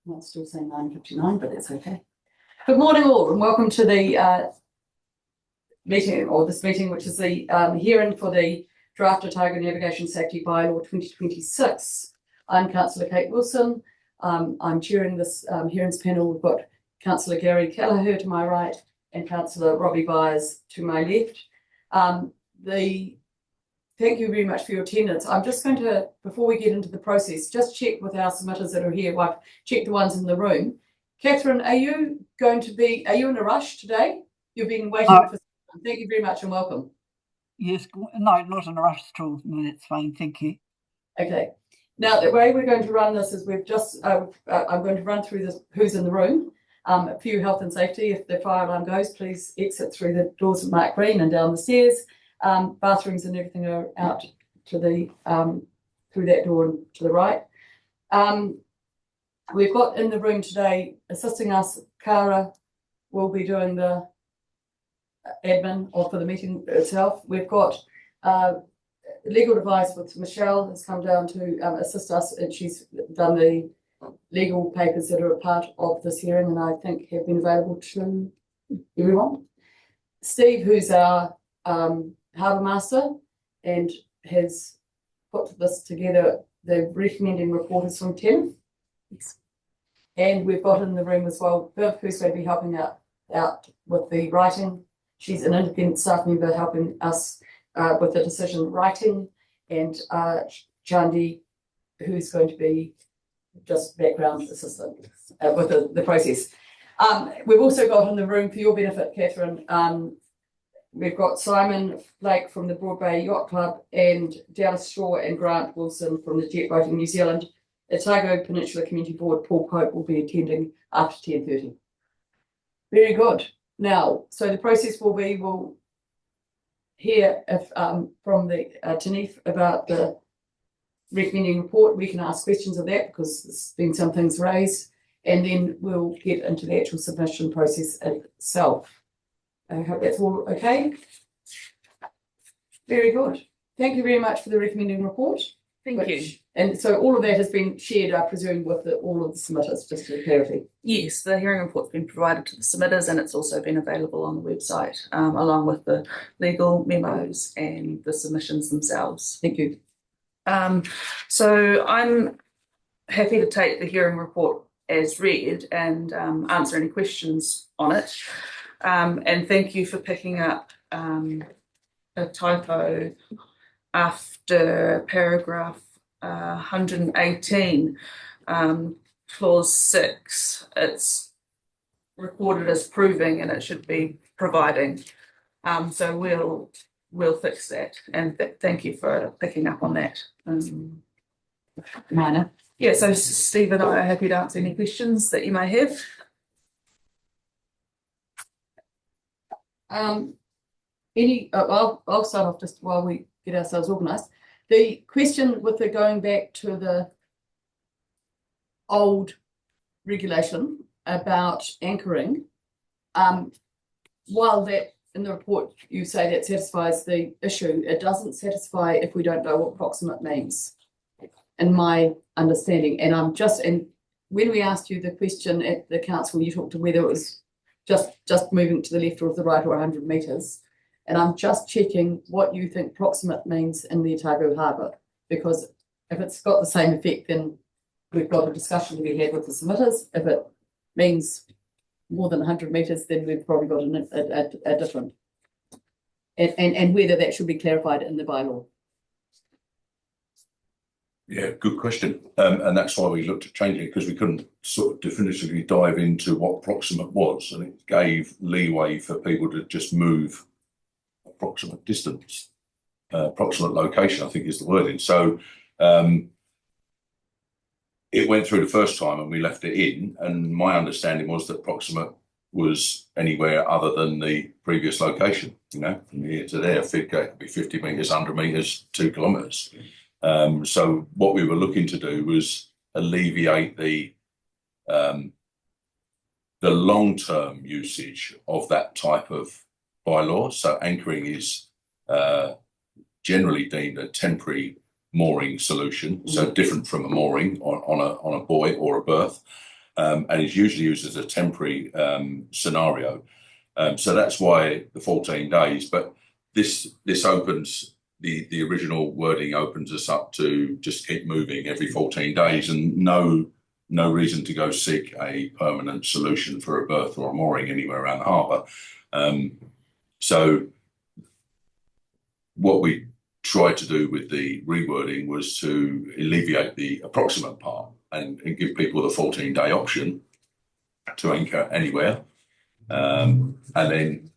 Might still say 9:59, but that's okay. Good morning all, and welcome to the meeting, or this meeting, which is the hearing for the Draft Otago Navigation Safety Bylaw 2026. I'm Councillor Kate Wilson. I'm chairing this hearings panel. We've got Councillor Gary Kelleher to my right and Councillor Robbie Byers to my left. Thank you very much for your attendance. I'm just going to, before we get into the process, just check with our submitters that are here. I've checked the ones in the room. Catherine, are you in a rush today? You've been waiting for some. Thank you very much and welcome. Yes, no, not in a rush at all. No, that's fine, thank you. Okay. Now, the way we're going to run this is I'm going to run through this, who's in the room. A few health and safety. If the fire alarm goes, please exit through the doors of Mark Green and down the stairs. Bathrooms and everything are out to the through that door and to the right. We've got in the room today assisting us. Cara will be doing the admin or for the meeting itself. We've got legal advice with Michelle has come down to assist us, and she's done the legal papers that are a part of this hearing, and I think have been available to everyone. Steve, who's our Harbour Master and has put this together, the recommending report is from Tim. And we've got in the room as well Viv, who's going to be helping out with the writing. She's an independent staff member helping us with the decision writing, and Chandi, who's going to be just background assistant with the process. We've also got in the room, for your benefit, Catherine, we've got Simon Blake from the Broad Bay Yacht Club and Dallas Shaw and Grant Wilson from the Jet Boating New Zealand. Otago Peninsula Community Board, Paul Pope, will be attending after 10:30. Very good. Now, so the process will be, we'll hear from the Tanif about the recommending report. We can ask questions of that because there's been some things raised, and then we'll get into the actual submission process itself. I hope that's all okay. Very good. Thank you very much for the recommending report. Thank you. And so all of that has been shared, I presume, with all of the submitters, just for clarity. Yes, the hearing report's been provided to the submitters, and it's also been available on the website, along with the legal memos and the submissions themselves. Thank you. So I'm happy to take the hearing report as read and answer any questions on it. And thank you for picking up a typo after paragraph 118, clause 6. It's recorded as proving and it should be providing. So we'll fix that, and thank you for picking up on that. Minor. Yeah, so Steve and I are happy to answer any questions that you may have. I'll start off just while we get ourselves organised. The question with the going back to the old regulation about anchoring, while that in the report you say that satisfies the issue, it doesn't satisfy if we don't know what proximate means, in my understanding. And when we asked you the question at the council, you talked to whether it was just moving to the left or to the right or 100 metres. And I'm just checking what you think proximate means in the Otago Harbour, because if it's got the same effect, then we've got a discussion to be had with the submitters. If it means more than 100 metres, then we've probably got a different, and whether that should be clarified in the bylaw. Yeah, good question. And that's why we looked at changing it, because we couldn't sort of definitively dive into what proximate was, and it gave leeway for people to just move approximate distance, approximate location, I think is the wording. So it went through the first time and we left it in, and my understanding was that proximate was anywhere other than the previous location, you know, from here to there. It could be 50 metres, 100 metres, 2 kilometres. So what we were looking to do was alleviate the long-term usage of that type of bylaw. So anchoring is generally deemed a temporary mooring solution, so different from a mooring on a buoy or a berth. and is usually used as a temporary scenario. So that's why the 14 days. But this opens the original wording opens us up to just keep moving every 14 days, and no reason to go seek a permanent solution for a berth or a mooring anywhere around the harbour. So what we tried to do with the rewording was to alleviate the approximate part and give people the 14-day option to anchor anywhere, and then,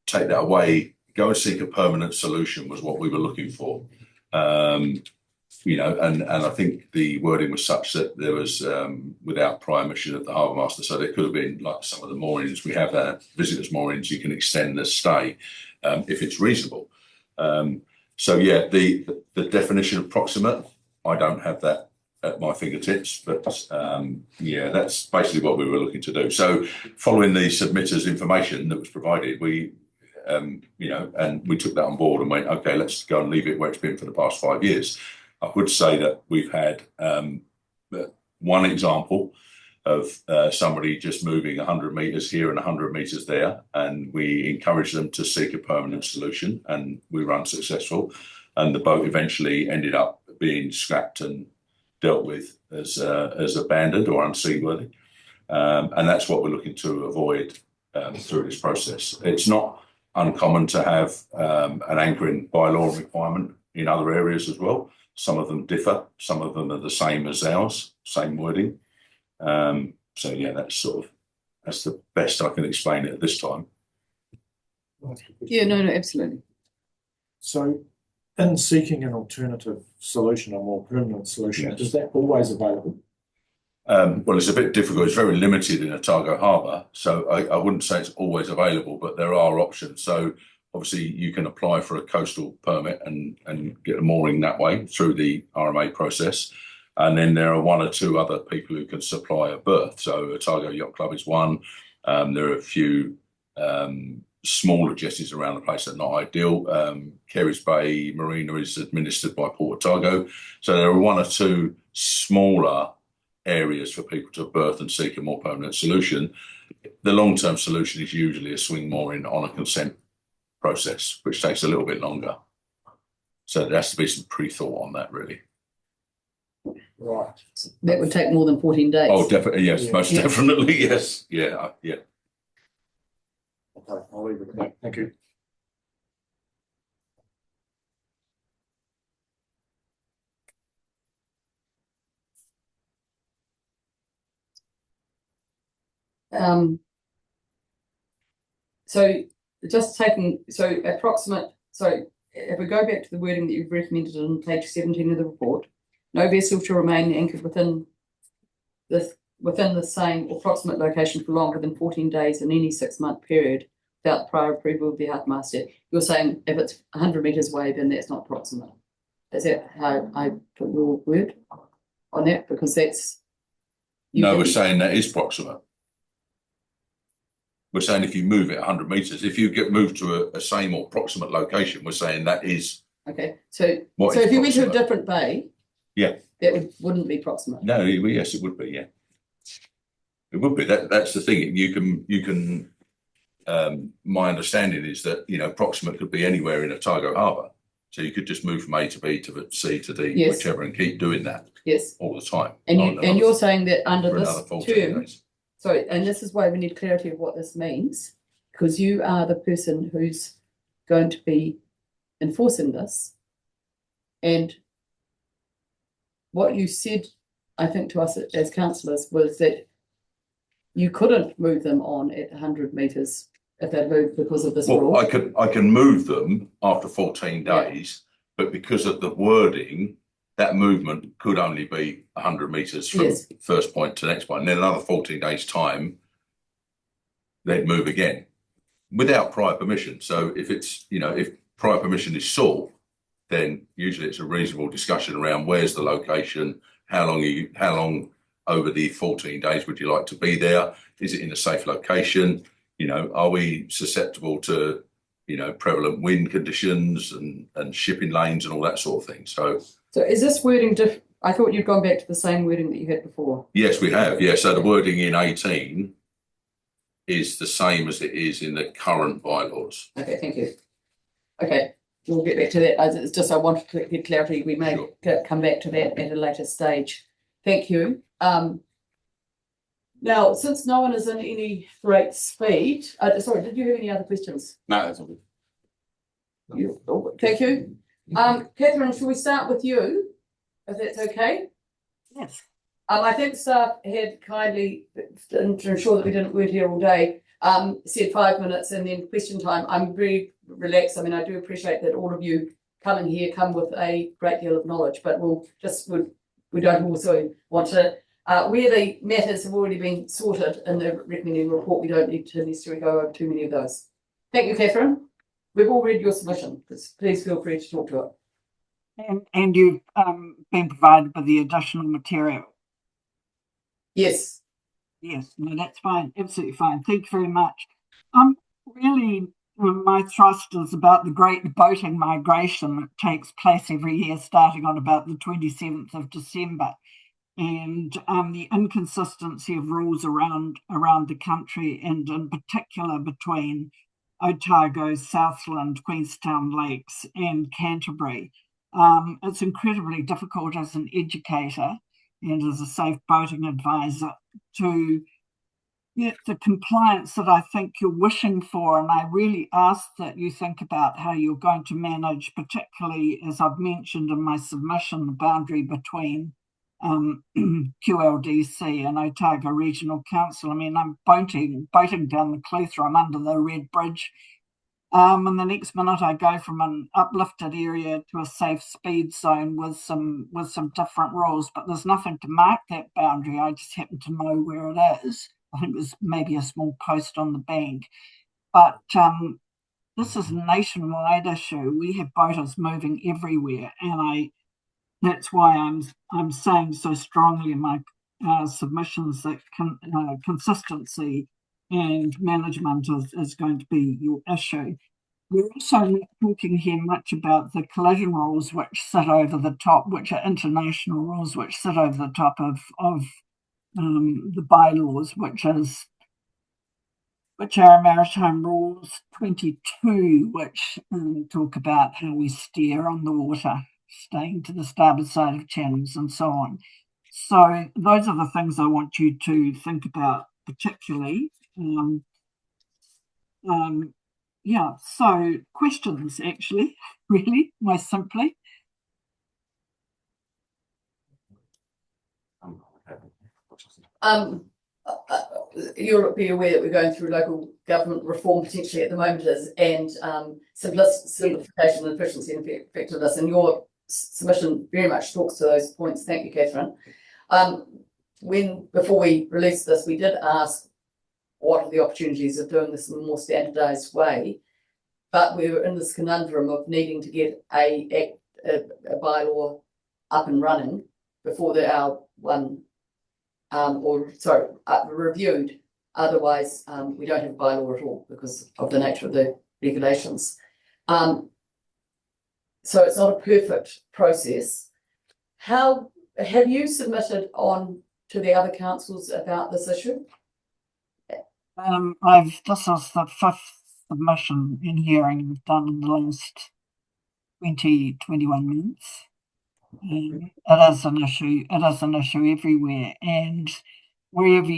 take that away, go and seek a permanent solution was what we were looking for. And I think the wording was such that there was without prior mission of the harbour master, so there could have been, like some of the moorings we have, visitors moorings, you can extend the stay if it's reasonable. So yeah, the definition of proximate, I don't have that at my fingertips, but yeah, that's basically what we were looking to do. So following the submitter's information that was provided, we and we took that on board and went, okay, let's go and leave it where it's been for the past 5 years. I would say that we've had one example of somebody just moving 100 metres here and 100 metres there, and we encouraged them to seek a permanent solution, and we were unsuccessful, and the boat eventually ended up being scrapped and dealt with as abandoned or unseaworthy, and that's what we're looking to avoid through this process. It's not uncommon to have an anchoring bylaw requirement in other areas as well. Some of them differ, some of them are the same as ours, same wording. So yeah, that's the best I can explain it at this time. Yeah, no, absolutely. So in seeking an alternative solution, a more permanent solution, Yes. is that always available? Well, it's a bit difficult. It's very limited in Otago Harbour, so I wouldn't say it's always available, but there are options. So obviously you can apply for a coastal permit and get a mooring that way through the RMA process. And then there are one or two other people who can supply a berth. So Otago Yacht Club is one. There are a few smaller jetties around the place that are not ideal. Carey's Bay Marina is administered by Port Otago. So there are one or two smaller areas for people to berth and seek a more permanent solution. The long-term solution is usually a swing mooring on a consent process, which takes a little bit longer. So there has to be some pre-thought on that, really. Right. That would take more than 14 days. Oh, definitely, yes, Yeah. most definitely, yes, yeah, yeah. Okay, I'll leave it at that. Thank you. So approximate, so if we go back to the wording that you've recommended on page 17 of the report, no vessel shall remain anchored within the same or proximate location for longer than 14 days in any 6-month period without prior approval of the harbour master. You're saying if it's 100 metres away, then that's not proximate. Is that how I put your word on that? Because that's... No, we're saying that is proximate. We're saying if you move it 100 metres, if you get moved to a same or proximate location, we're saying that is... Okay, so what so is if you went to a proximate. different bay, Yeah. that wouldn't be proximate. No, yes, it would be, yeah. It would be. That's the thing. You can. My understanding is that proximate could be anywhere in Otago Harbour, so you could just move from A to B to C to D, Yes. whichever, and keep doing that Yes, all the time. and you're saying that under for this another 14 term, days. sorry, and this is why we need clarity of what this means, because you are the person who's going to be enforcing this, and what you said, I think, to us as councillors was that you couldn't move them on at 100 metres if they moved because of this Well, rule. I can move them after 14 Yeah. days, but because of the wording, that movement could only be 100 metres from Yes. first point to next point. And then another 14 days time, they'd move again without prior permission. So if it's, if prior permission is sought, then usually it's a reasonable discussion around where's the location, how long over the 14 days would you like to be there? Is it in a safe location? Are we susceptible to, prevalent wind conditions and shipping lanes and all that sort of thing? So So is this wording I thought you'd gone back to the same wording that you had before. Yes, we have. Yeah, so the wording in 18 is the same as it is in the current bylaws. Okay, thank you. Okay, we'll get back to that. It's just I wanted to get clarity. We may come back to that at a later stage. Thank you. Now, since no one is in any great speed, sorry, did you have any other questions? No, that's all good. Thank you. Catherine, shall we start with you, if that's okay? Yes. I think staff had kindly, to ensure that weren't here all day, said 5 minutes and then question time. I'm very relaxed. I mean, I do appreciate that all of you coming here come with a great deal of knowledge, but we don't also want to, where the matters have already been sorted in the recommending report, we don't need to necessarily go over too many of those. Thank you, Catherine. We've all read your submission. Please feel free to talk to it. And you've been provided with the additional material. Yes. Yes, no, that's fine. Absolutely fine. Thank you very much. Really, my thrust is about the great boating migration that takes place every year, starting on about the 27th of December. And the inconsistency of rules around the country, and in particular between Otago, Southland, Queenstown Lakes and Canterbury. It's incredibly difficult as an educator and as a safe boating advisor to get the compliance that I think you're wishing for. And I really ask that you think about how you're going to manage, particularly as I've mentioned in my submission, the boundary between QLDC and Otago Regional Council. I mean, I'm boating down the Clutha, I'm under the Red Bridge. And the next minute I go from an uplifted area to a safe speed zone with some different rules, but there's nothing to mark that boundary. I just happen to know where it is. I think it was maybe a small post on the bank. But this is a nationwide issue. We have boaters moving everywhere, and that's why I'm saying so strongly in my submissions that consistency and management is going to be your issue. We're also not talking here much about the collision rules which sit over the top, which are international rules which sit over the top of the bylaws, which are Maritime Rules 22, which talk about how we steer on the water, staying to the starboard side of channels and so on. So those are the things I want you to think about particularly. Yeah, so questions actually, really, most simply. You'll be aware that we're going through local government reform potentially at the moment, and simplification and efficiency and effectiveness, and your submission very much talks to those points. Thank you, Catherine. Before we released this, we did ask what are the opportunities of doing this in a more standardised way, but we were in this conundrum of needing to get a bylaw up and running before our one reviewed. Otherwise, we don't have a bylaw at all because of the nature of the regulations. So it's not a perfect process. How have you submitted on to the other councils about this issue? This is the 5th submission in hearing we've done in the last 21 months. It is an issue. It is an issue everywhere, and wherever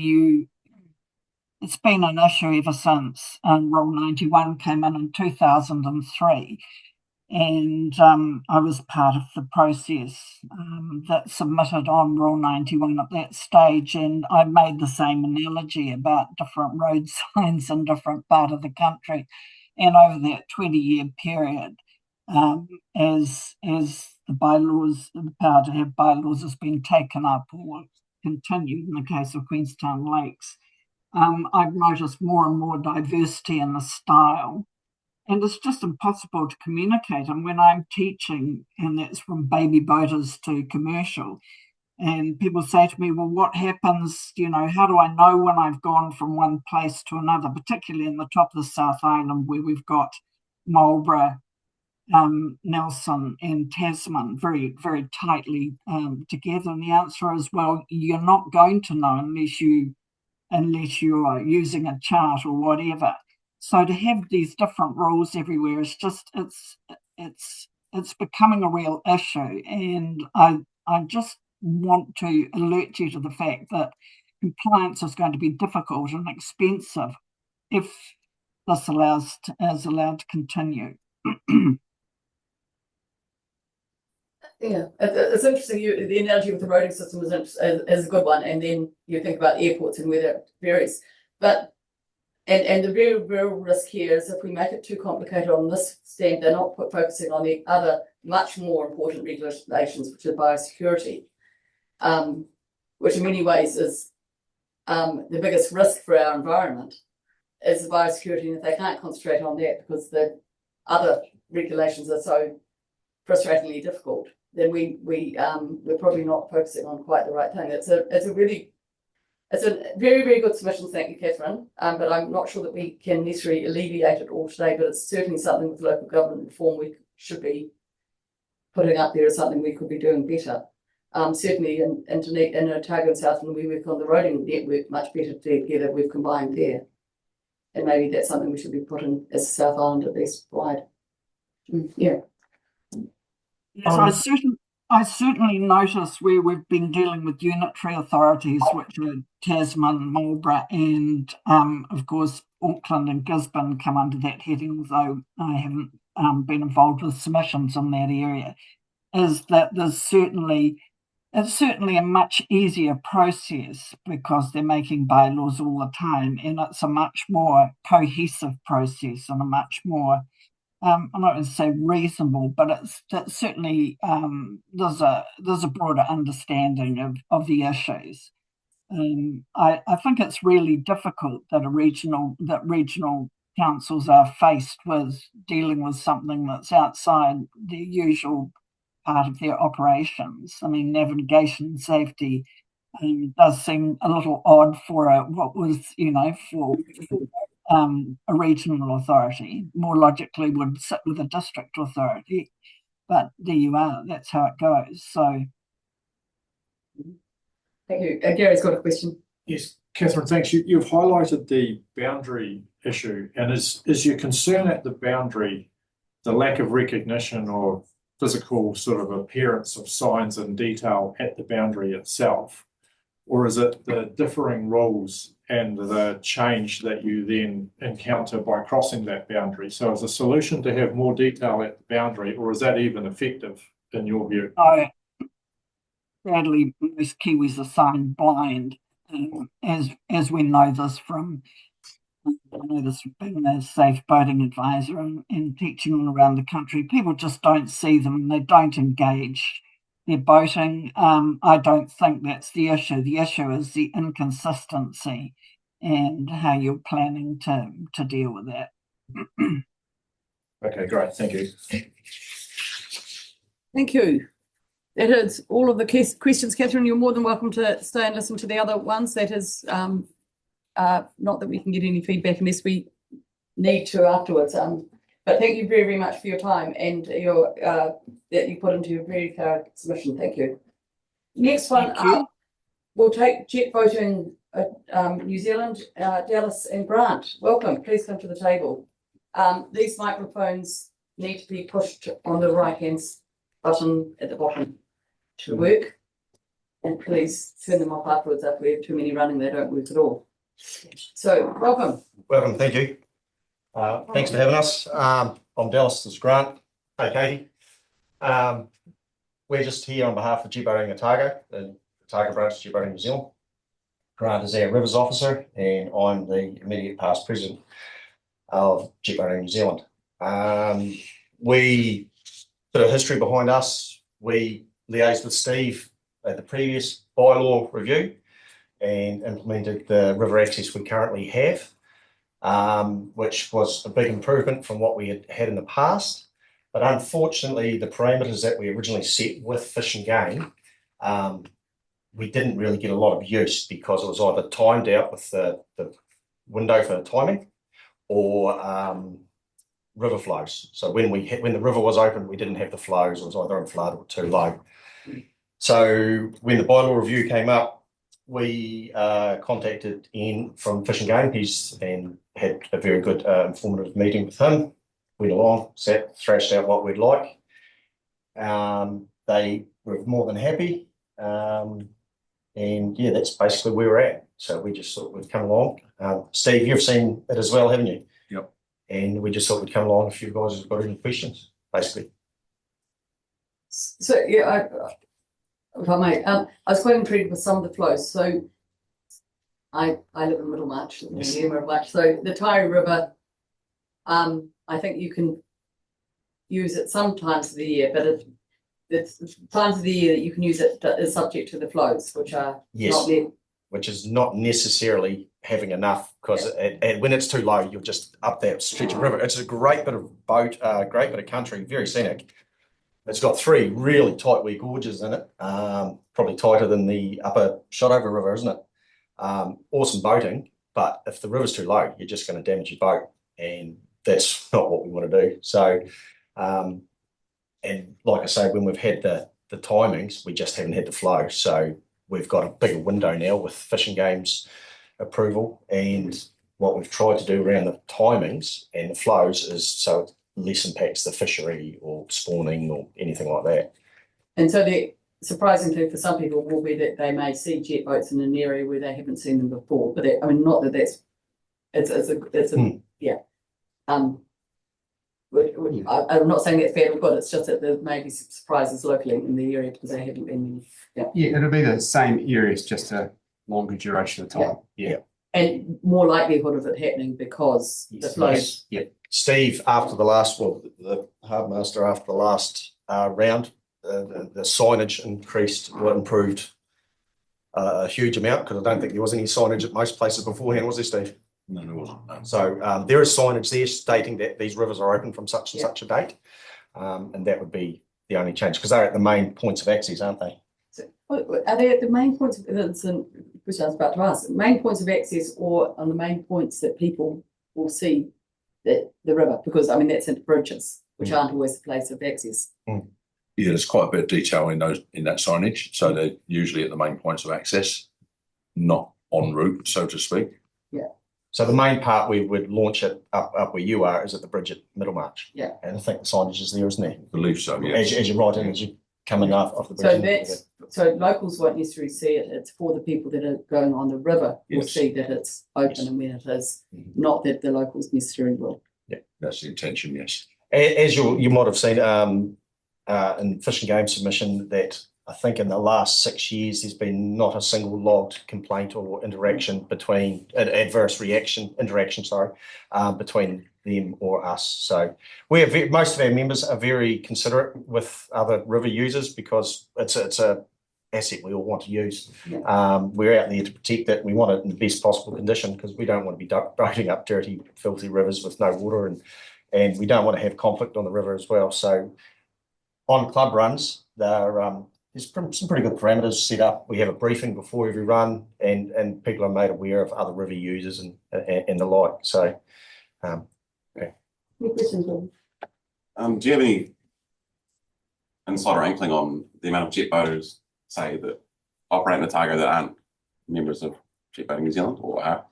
it's been an issue ever since Rule 91 came in 2003, and I was part of the process that submitted on Rule 91 at that stage, and I made the same analogy about different road signs in different part of the country, and over that 20-year period, as the bylaws, the power to have bylaws has been taken up or continued in the case of Queenstown Lakes, I've noticed more and more diversity in the style, and it's just impossible to communicate. And when I'm teaching, and that's from baby boaters to commercial, and people say to me, well, what happens, how do I know when I've gone from one place to another, particularly in the top of the South Island where we've got Marlborough, Nelson and Tasman very, very tightly together. And the answer is, well, you're not going to know unless you are using a chart or whatever. So to have these different rules everywhere is just it's becoming a real issue. And I just want to alert you to the fact that compliance is going to be difficult and expensive if this is allowed to continue. Yeah, it's interesting. The analogy with the roading system is a good one, and then you think about airports and where that varies. But and the very real risk here is if we make it too complicated on this stand, they're not focusing on the other much more important regulations, which are biosecurity, which in many ways is the biggest risk for our environment is the biosecurity, and if they can't concentrate on that because the other regulations are so frustratingly difficult, then we're probably not focusing on quite the right thing. It's a very, very good submission. Thank you, Catherine. But I'm not sure that we can necessarily alleviate it all today, but it's certainly something with local government reform we should be putting up there as something we could be doing better. Certainly in Otago and Southland, we work on the roading network much better together. We've combined there. And maybe that's something we should be putting as South Island at least wide. Yeah. Yes, I certainly notice where we've been dealing with unitary authorities, which are Tasman, Marlborough, and of course Auckland and Gisborne come under that heading, although I haven't been involved with submissions in that area, is that it's certainly a much easier process because they're making bylaws all the time, and it's a much more cohesive process and a much more I'm not going to say reasonable, but it's certainly there's a broader understanding of the issues. I think it's really difficult that regional councils are faced with dealing with something that's outside the usual part of their operations. I mean, navigation safety does seem a little odd for what was, for a regional authority. More logically would sit with a district authority, but there you are. That's how it goes. So, thank you. Gary's got a question. Yes, Catherine, thanks. You've highlighted the boundary issue, and is your concern at the boundary the lack of recognition or physical sort of appearance of signs and detail at the boundary itself, or is it the differing rules and the change that you then encounter by crossing that boundary? So is the solution to have more detail at the boundary, or is that even effective in your view? Sadly, most Kiwis are sign blind, as we know this from being a safe boating advisor and teaching all around the country. People just don't see them and they don't engage their boating. I don't think that's the issue. The issue is the inconsistency and how you're planning to deal with that. Okay, great. Thank you. Thank you. That is all of the questions, Catherine. You're more than welcome to stay and listen to the other ones. That is not that we can get any feedback unless we need to afterwards. But thank you very, very much for your time and your that you put into your very thorough submission. Thank you. Next one up, we'll take Jet Boating New Zealand, Dallas and Grant. Welcome. Please come to the table. These microphones need to be pushed on the right-hand button at the bottom to work. And please turn them off afterwards. If we have too many running, they don't work at all. So, welcome. Welcome, thank you. Thanks for having us. I'm Dallas, this is Grant. Hey, Katie. We're just here on behalf of Jet Boating Otago, the Otago branch of Jet Boating New Zealand. Grant is our rivers officer, and I'm the immediate past president of Jet Boating New Zealand. We, bit of history behind us, we liaised with Steve at the previous bylaw review and implemented the river access we currently have, which was a big improvement from what we had in the past. But unfortunately, the parameters that we originally set with Fish and Game, we didn't really get a lot of use because it was either timed out with the window for timing, or river flows. So when the river was open, we didn't have the flows. It was either in flood or too low. So when the bylaw review came up, we contacted Ian from Fish and Game. And had a very good informative meeting with him. Went along, thrashed out what we'd like. They were more than happy. And yeah, that's basically where we're at. So we just thought we'd come along. Steve, you've seen it as well, haven't you? Yep. And we just thought we'd come along if you guys have got any questions, basically. So yeah, if I may, I was quite intrigued with some of the flows. So I live in Middlemarch, Yes. near Middlemarch. So the Taieri River, I think you can use it some times of the year, but it's times of the year that you can use it is subject to the flows, which are Yes. not there. Which is not necessarily having enough, because when it's too low, you're just up that stretch of river. It's a great bit of great bit of country, very scenic. It's got 3 really tight wee gorges in it, probably tighter than the upper Shotover River, isn't it? Awesome boating, but if the river's too low, you're just going to damage your boat, and that's not what we want to do. So, and like I say, when we've had the timings, we just haven't had the flow. So we've got a bigger window now with Fish and Game's approval, and what we've tried to do around the timings and the flows is so it less impacts the fishery or spawning or anything like that. And so the surprising thing for some people will be that they may see jet boats in an area where they haven't seen them before. But I mean, not that that's yeah. I'm not saying that's bad or good. It's just that there may be surprises locally in the area because they haven't been. Yeah, it'll be the same areas, just a longer duration of time. Yeah. And more likelihood of it happening because the flows. Yeah. Steve, after the last, the harbour master after the last round, the signage improved a huge amount, because I don't think there was any signage at most places beforehand, was there, Steve? No, there wasn't. No. So there is signage there stating that these rivers are open from such and such a date, and that would be the only change, because they're at the main points of access, aren't they? So, are they at the main points? Which I was about to ask. Main points of access, or on the main points that people will see the river? Because I mean that's into bridges, which aren't always the place of access. Yeah, there's quite a bit of detail in that signage. So they're usually at the main points of access, not en route, so to speak. Yeah. So the main part we would launch it up where you are is at the bridge at Middlemarch. Yeah. And I think the signage is there, isn't there? I believe so, yeah. As you're right in, as you coming off the bridge. So locals won't necessarily see it. It's for the people that are going on the river will Yes. see that it's open and when it is, not that the locals necessarily will. Yeah, that's the intention, yes. As you might have seen in Fish and Game submission, that I think in the last 6 years there's been not a single logged complaint or interaction between adverse interaction between them or us. So most of our members are very considerate with other river users, because it's a asset we all want to use. Yeah. We're out there to protect it. We want it in the best possible condition, because we don't want to be boating up dirty, filthy rivers with no water, and we don't want to have conflict on the river as well. So on club runs, there's some pretty good parameters set up. We have a briefing before every run, and people are made aware of other river users and the like. So, Any questions, Rob? Do you have any insight or inkling on the amount of jet boaters, say, that operate in Otago that aren't members of Jet Boating New Zealand, or are?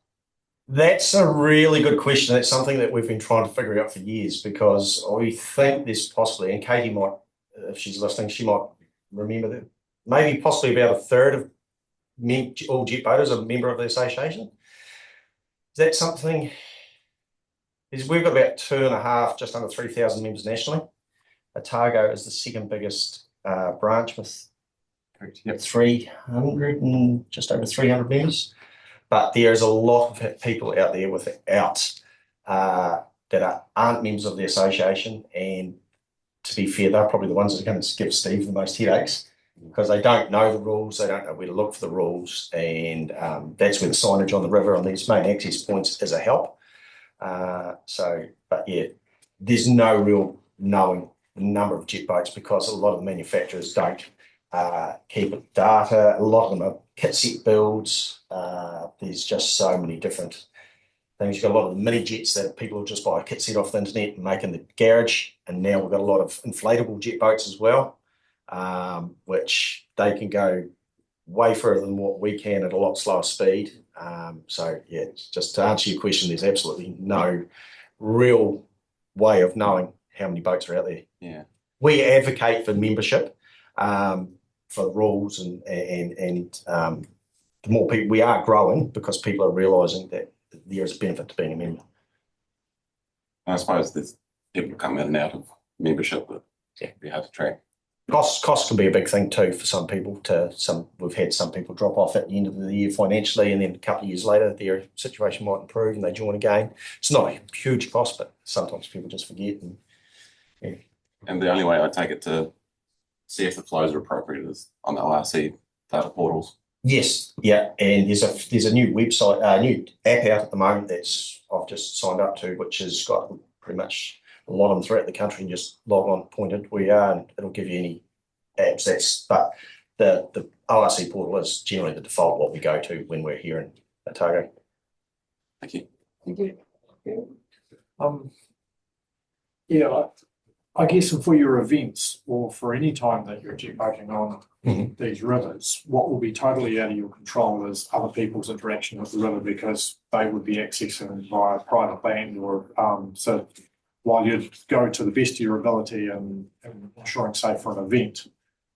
that's a really good question. That's something that we've been trying to figure out for years, because we think there's possibly, and Katie might, if she's listening, she might remember that maybe possibly about a third of all jet boaters are a member of the association. Is that something? We've got about 2.5, just under 3,000 members nationally. Otago is the second biggest branch with 300 and just over 300 members. But there's a lot of people out there that aren't members of the association, and to be fair, they're probably the ones that are going to give Steve the most headaches, because they don't know the rules, they don't know where to look for the rules, and that's where the signage on the river on these main access points is a help. But yeah, there's no real knowing the number of jet boats, because a lot of the manufacturers don't keep data. A lot of them are kit set builds. There's just so many different things. You've got a lot of the mini jets that people will just buy a kit set off the internet and make in the garage. And now we've got a lot of inflatable jet boats as well, which they can go way further than what we can at a lot slower speed. So yeah, just to answer your question, there's absolutely no real way of knowing how many boats are out there. Yeah. We advocate for membership, for rules, and the more people, we are growing because people are realising that there is a benefit to being a member. I suppose there's people come in and out of membership, but yeah, it'd be hard to track. Costs can be a big thing too for some people. We've had some people drop off at the end of the year financially, and then a couple of years later their situation might improve and they join again. It's not a huge cost, but sometimes people just forget. And yeah. And the only way I take it to see if the flows are appropriate is on the ORC data portals. Yes, yeah, and there's a new website, a new app out at the moment I've just signed up to, which has got pretty much a lot of them throughout the country, and just log on, pointed where you are, and it'll give you any apps. But the ORC portal is generally the default what we go to when we're here in Otago. Thank you. Thank you. Yeah, I guess for your events or for any time that you're jet boating on these rivers, what will be totally out of your control is other people's interaction with the river, because they would be accessing via private land, or so while you go to the best of your ability and ensuring safe for an event,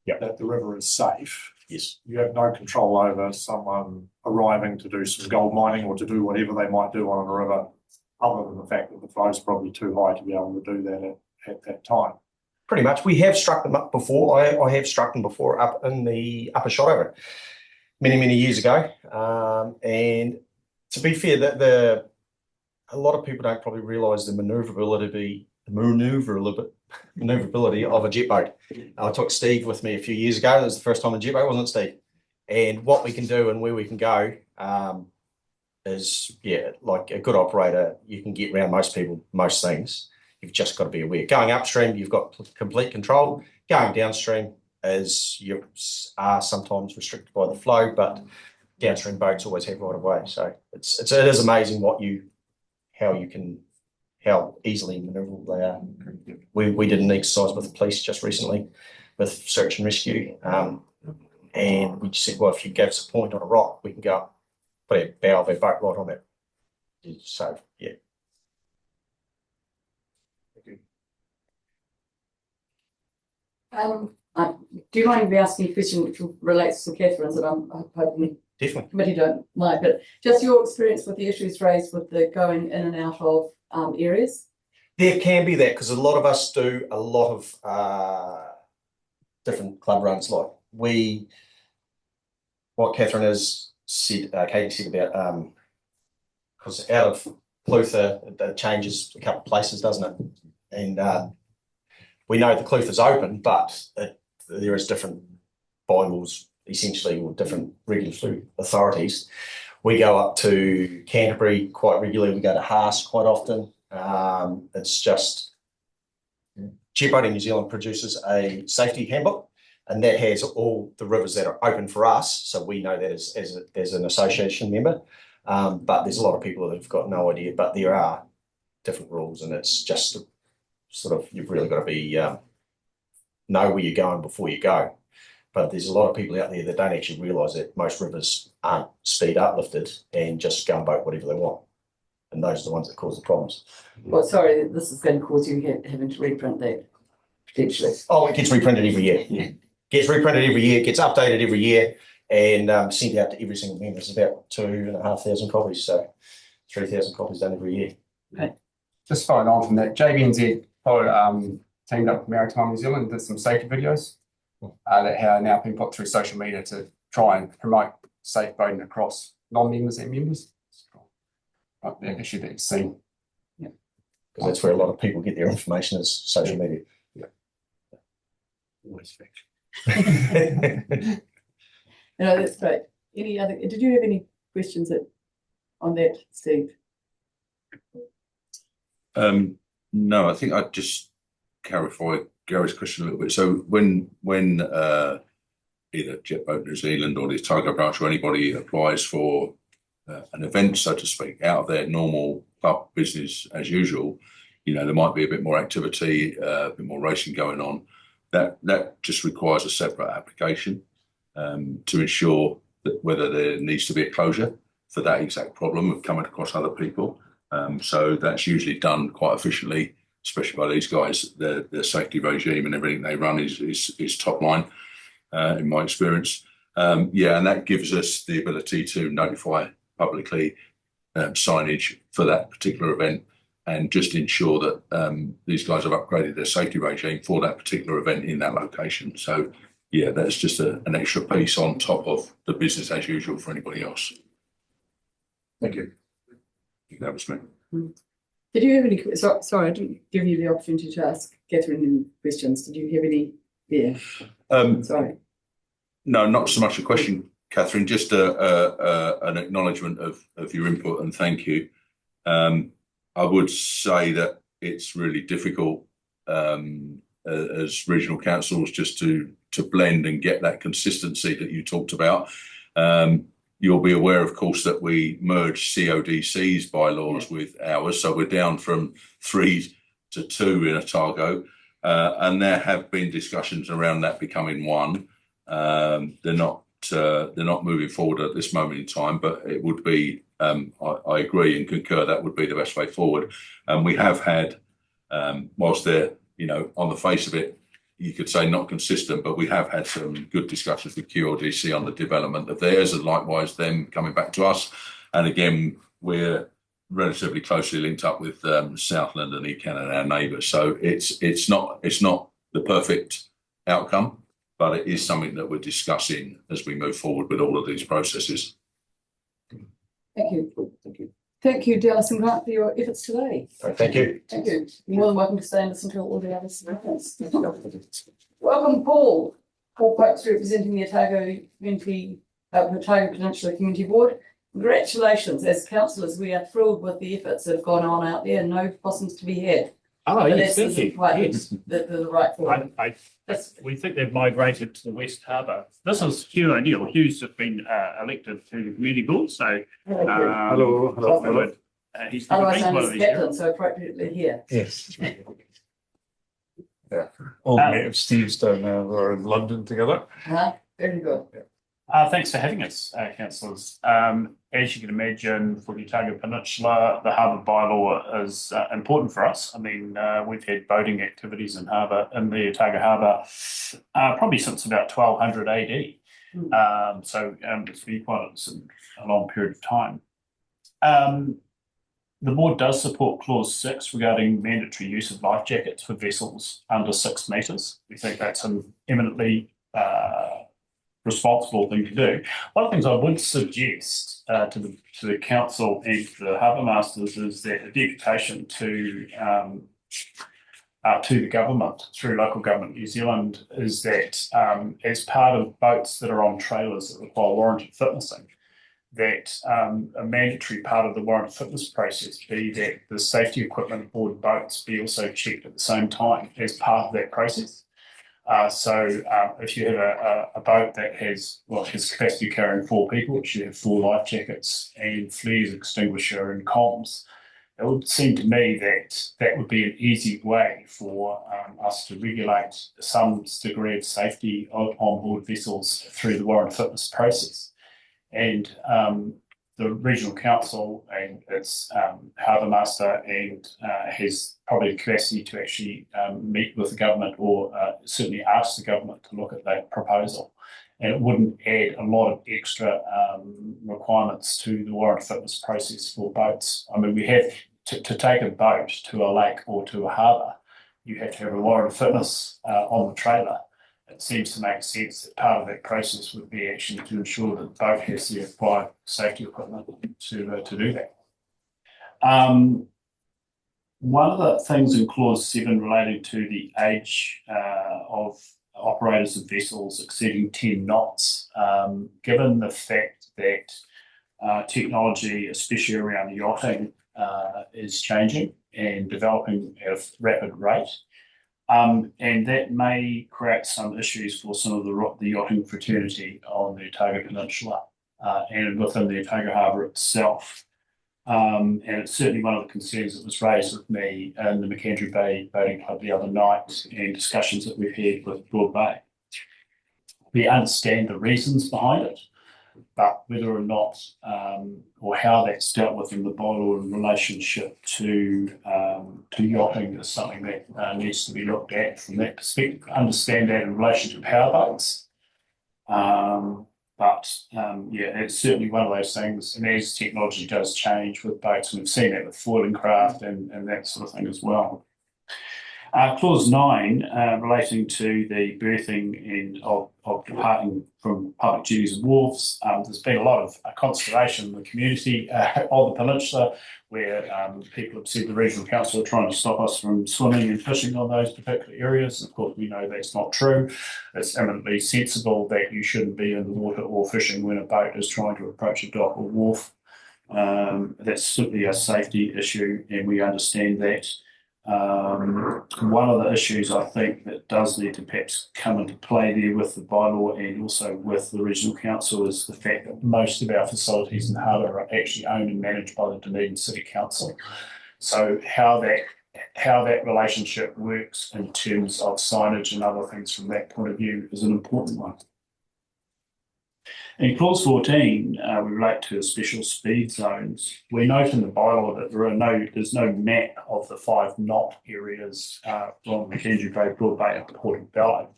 that the river is safe. Yes. You have no control over someone arriving to do some gold mining or to do whatever they might do on a river, other than the fact that the flow is probably too high to be able to do that at that time. Pretty much. We have struck them up before. I have struck them before up in the upper Shotover many years ago. And to be fair, that a lot of people don't probably realise the manoeuvrability of a jet boat. I took Steve with me a few years ago. That was the first time a jet boat, wasn't it, Steve? And what we can do and where we can go is, yeah, like a good operator, you can get around most people, most things. You've just got to be aware. Going upstream, you've got complete control. Going downstream you are sometimes restricted by the flow, but downstream boats always have right of way. So it is amazing how easily maneuverable they are. We did an exercise with the police just recently with search and rescue, and we just said, well, if you give us a point on a rock, we can go up, put a bow of our boat right on it. So yeah. Do you mind if we ask you a question which relates to Catherine's, that I'm hoping the committee don't mind, but just your experience with the issues raised with the going in and out of areas? There can be that, because a lot of us do a lot of different club runs. Like what Catherine has said, Katie said about, because out of Clutha, it changes a couple of places, doesn't it? And we know the Clutha is open, but there is different bylaws, essentially, with different regulatory authorities. We go up to Canterbury quite regularly. We go to Haas quite often. It's just Jet Boating New Zealand produces a safety handbook, and that has all the rivers that are open for us. So we know that as an association member. But there's a lot of people that have got no idea. But there are different rules, and it's just sort of, you've really got to be know where you're going before you go. But there's a lot of people out there that don't actually realise that most rivers aren't speed uplifted and just go and boat whatever they want. And those are the ones that cause the problems. Well, sorry, this is going to cause you having to reprint that, potentially. Oh, it gets reprinted every year. Yeah. Gets reprinted every year, gets updated every year, and sent out to every single member. It's about 2,500 copies, so 3,000 copies done every year. Right. Just following on from that, JBNZ teamed up with Maritime New Zealand and did some safety videos that have now been put through social media to try and promote safe boating across non-members and members. That issue that you've seen. Yeah. Because that's where a lot of people get their information, is social media. Yeah. Always fact. No, that's great. Did you have any questions on that, Steve? No, I think I'd just clarify Gary's question a little bit. So when either Jet Boat New Zealand or the Otago branch or anybody applies for an event, so to speak, out of their normal pub business as usual, there might be a bit more activity, a bit more racing going on. That just requires a separate application to ensure that whether there needs to be a closure for that exact problem of coming across other people. So that's usually done quite efficiently, especially by these guys. Their safety regime and everything they run is top line, in my experience. And that gives us the ability to notify publicly signage for that particular event and just ensure that these guys have upgraded their safety regime for that particular event in that location. So, that's just an extra piece on top of the business as usual for anybody else. Thank you. I think that was me. Did you have any, sorry, I didn't give you the opportunity to ask Catherine any questions. Did you have any there? Sorry. No, not so much a question, Catherine, just an acknowledgement of your input and thank you. I would say that it's really difficult as regional councils just to blend and get that consistency that you talked about. You'll be aware, of course, that we merged CODC's bylaws with ours, so we're down from 3 to 2 in Otago, and there have been discussions around that becoming one. They're not moving forward at this moment in time, but it would be. I agree and concur that would be the best way forward. And we have had, whilst they're on the face of it, you could say not consistent, but we have had some good discussions with QLDC on the development of theirs, and likewise them coming back to us. And again, we're relatively closely linked up with Southland and Ecan, our neighbours. So it's not the perfect outcome, but it is something that we're discussing as we move forward with all of these processes. Thank you. Thank you, Dallas and Grant, for your efforts today. Thank you. Thank you. You're more than welcome to stay and listen to all the other speakers. Welcome, Paul. Paul Pokes, representing the Otago Peninsula Community Board. Congratulations. As councillors, we are thrilled with the efforts that have gone on out there. No possums to be had. Oh, But yes, that's thank you. quite Yes. the right form. We think they've migrated to the West Harbour. This is Hugh O'Neill. Hugh's just been elected to the community board, so Hello. he's never Otherwise been to known one as of these. captain, so appropriately here. Yes. All met with Steve's down there. We're in London together. Very good. Thanks for having us, councillors. As you can imagine, for the Otago Peninsula, the harbour bylaw is important for us. I mean, we've had boating activities in the Otago Harbour probably since about 1200 AD. So it's been quite a long period of time. The board does support clause 6 regarding mandatory use of life jackets for vessels under 6 metres. We think that's an eminently responsible thing to do. One of the things I would suggest to the council and the harbour masters is that a deputation to the government through local government New Zealand is that as part of boats that are on trailers that require warranted fitnessing, that a mandatory part of the warrant fitness process be that the safety equipment aboard boats be also checked at the same time as part of that process. So if you have a boat that has capacity carrying 4 people, it should have 4 life jackets and flares extinguisher and comms. It would seem to me that would be an easy way for us to regulate some degree of safety on board vessels through the warrant fitness process. And the regional council and its harbour master has probably the capacity to actually meet with the government or certainly ask the government to look at that proposal. And it wouldn't add a lot of extra requirements to the warrant fitness process for boats. I mean, we have to take a boat to a lake or to a harbour, you have to have a warrant fitness on the trailer. It seems to make sense that part of that process would be actually to ensure that the boat has the required safety equipment to do that. One of the things in clause 7 relating to the age of operators of vessels exceeding 10 knots, given the fact that technology, especially around yachting, is changing and developing at a rapid rate, and that may create some issues for some of the yachting fraternity on the Otago Peninsula. and within the Otago Harbour itself. And it's certainly one of the concerns that was raised with me in the McAndrew Bay Boating Club the other night and discussions that we've had with Broad Bay. We understand the reasons behind it, but whether or not or how that's dealt with in the bylaw in relationship to yachting is something that needs to be looked at from that perspective. Understand that in relation to powerboats. Yeah, it's certainly one of those things. And as technology does change with boats, and we've seen that with foiling craft and that sort of thing as well. Clause 9, relating to the berthing and of departing from public duties and wharves, there's been a lot of consternation in the community of the peninsula where people have said the regional council are trying to stop us from swimming and fishing on those particular areas. Of course, we know that's not true. It's eminently sensible that you shouldn't be in the water or fishing when a boat is trying to approach a dock or wharf. That's simply a safety issue, and we understand that. One of the issues I think that does need to perhaps come into play there with the bylaw and also with the regional council is the fact that most of our facilities in the harbour are actually owned and managed by the Dunedin City Council. So how that relationship works in terms of signage and other things from that point of view is an important one. In clause 14, we relate to special speed zones. We note in the bylaw that there's no map of the 5 knot areas from McAndrew Bay, Broad Bay up to Port Bellow.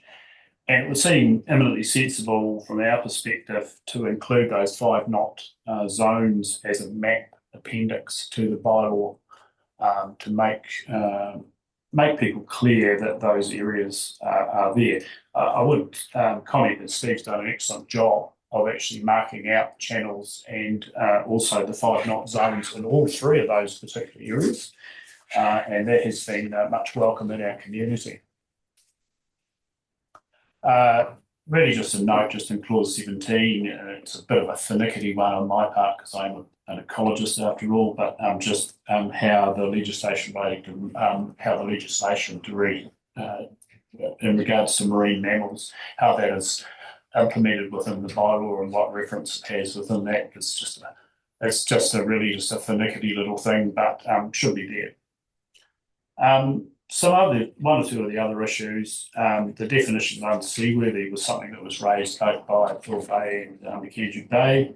And it would seem eminently sensible from our perspective to include those 5 knot zones as a map appendix to the bylaw to make people clear that those areas are there. I would comment that Steve's done an excellent job of actually marking out channels and also the 5 knot zones in all 3 of those particular areas. And that has been much welcome in our community. Really just a note, just in clause 17, it's a bit of a finicky one on my part because I'm an ecologist after all, but just how the legislation to read in regards to marine mammals, how that is implemented within the bylaw and what reference it has within that. It's just a finicky little thing, but should be there. One or two of the other issues, the definition of unseaworthy was something that was raised both by Broad Bay and McAndrew Bay.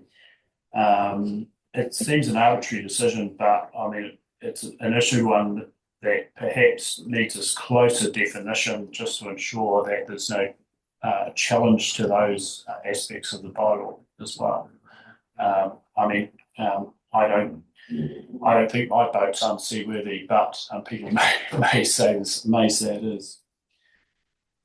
It seems an arbitrary decision, but I mean it's an issue one that perhaps needs a closer definition just to ensure that there's no challenge to those aspects of the bylaw as well. I don't think my boat's unseaworthy, but people may say it is.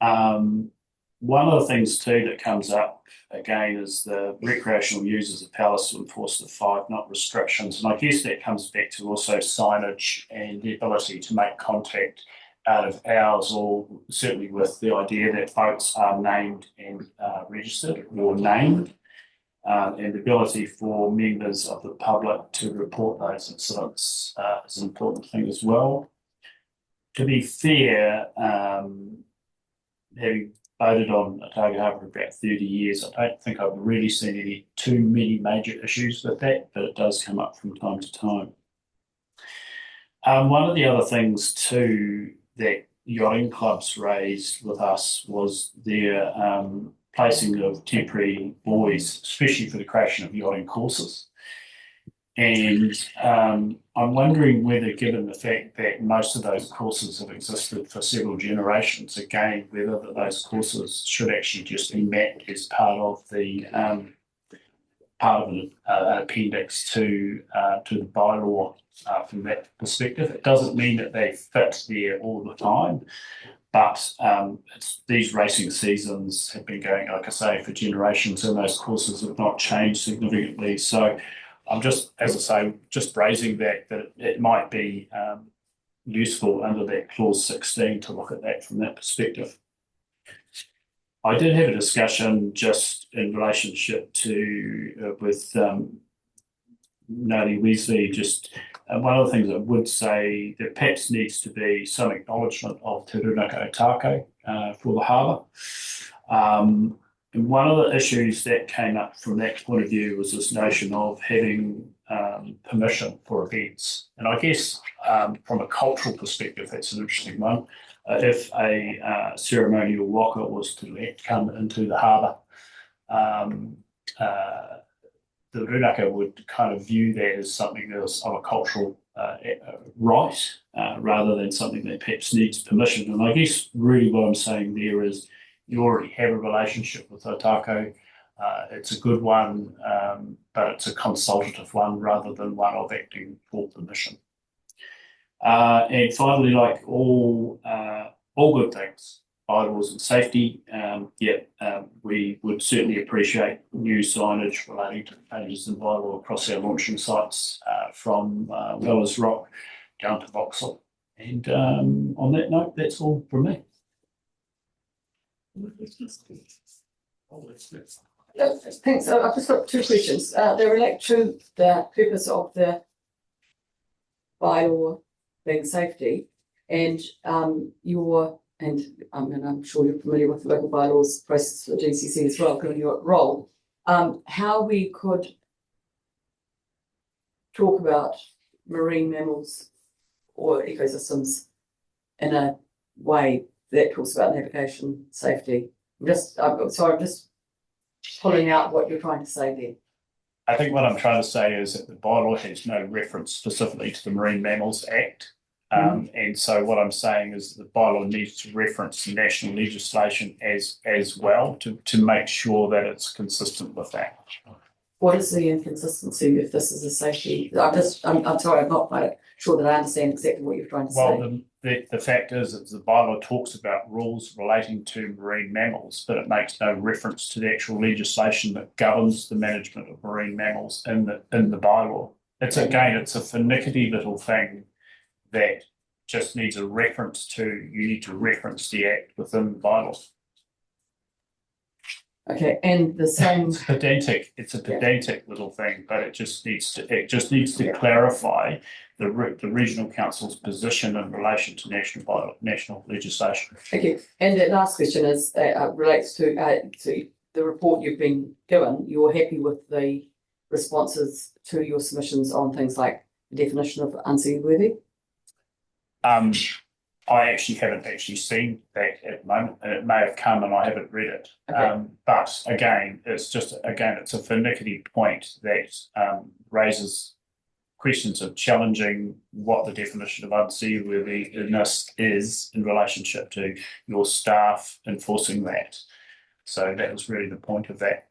One of the things too that comes up again is the recreational users of powers to enforce the 5 knot restrictions, and I guess that comes back to also signage and the ability to make contact out of hours, or certainly with the idea that boats are named and registered or named, and the ability for members of the public to report those incidents is an important thing as well. To be fair, having voted on Otago Harbour for about 30 years, I don't think I've really seen too many major issues with that, but it does come up from time to time. One of the other things too that yachting clubs raised with us was their placing of temporary buoys, especially for the creation of yachting courses. And I'm wondering whether, given the fact that most of those courses have existed for several generations, again, whether those courses should actually just be mapped as part of an appendix to the bylaw from that perspective. It doesn't mean that they fit there all the time, but these racing seasons have been going, like I say, for generations, and those courses have not changed significantly. So I'm just, as I say, just raising that it might be useful under that clause 16 to look at that from that perspective. I did have a discussion just in relationship to with Nadi Weasley. Just one of the things I would say that perhaps needs to be some acknowledgement of Te Runaka Otako for the harbour. And one of the issues that came up from that point of view was this notion of having permission for events. And I guess from a cultural perspective, that's an interesting one. If a ceremonial waka was to come into the harbour, the rūnaka would kind of view that as something that is of a cultural right, rather than something that perhaps needs permission. And I guess really what I'm saying there is you already have a relationship with Otago. It's a good one, but it's a consultative one rather than one of acting for permission. And finally, like all good things, bylaws and safety, we would certainly appreciate new signage relating to changes in bylaw across our launching sites, from Weller's Rock down to Vauxhall. And on that note, that's all from me. Thanks. I've just got two questions. They relate to the purpose of the bylaw being safety, and I'm sure you're familiar with the local bylaws process for GCC as well, given your role. How we could talk about marine mammals or ecosystems in a way that talks about navigation safety. I'm just pulling out what you're trying to say there. I think what I'm trying to say is that the bylaw has no reference specifically to the Marine Mammals Act. And so what I'm saying is the bylaw needs to reference national legislation as well to make sure that it's consistent with that. What is the inconsistency if this is a safety? I'm sorry, I'm not quite sure that I understand exactly what you're trying to say. Well, the fact is that the bylaw talks about rules relating to marine mammals, but it makes no reference to the actual legislation that governs the management of marine mammals in the bylaw. It's a finicky little thing that just needs a reference to. You need to reference the act within the bylaw. Okay, and the same. It's pedantic. It's a pedantic little thing, but it just needs to clarify the regional council's position in relation to national legislation. Okay, and the last question is relates to the report you've been given. You're happy with the responses to your submissions on things like the definition of unseaworthy? I actually haven't seen that at the moment, and it may have come and I haven't read it. Okay. But again, it's a finicky point that raises questions of challenging what the definition of unseaworthiness is in relationship to your staff enforcing that. So that was really the point of that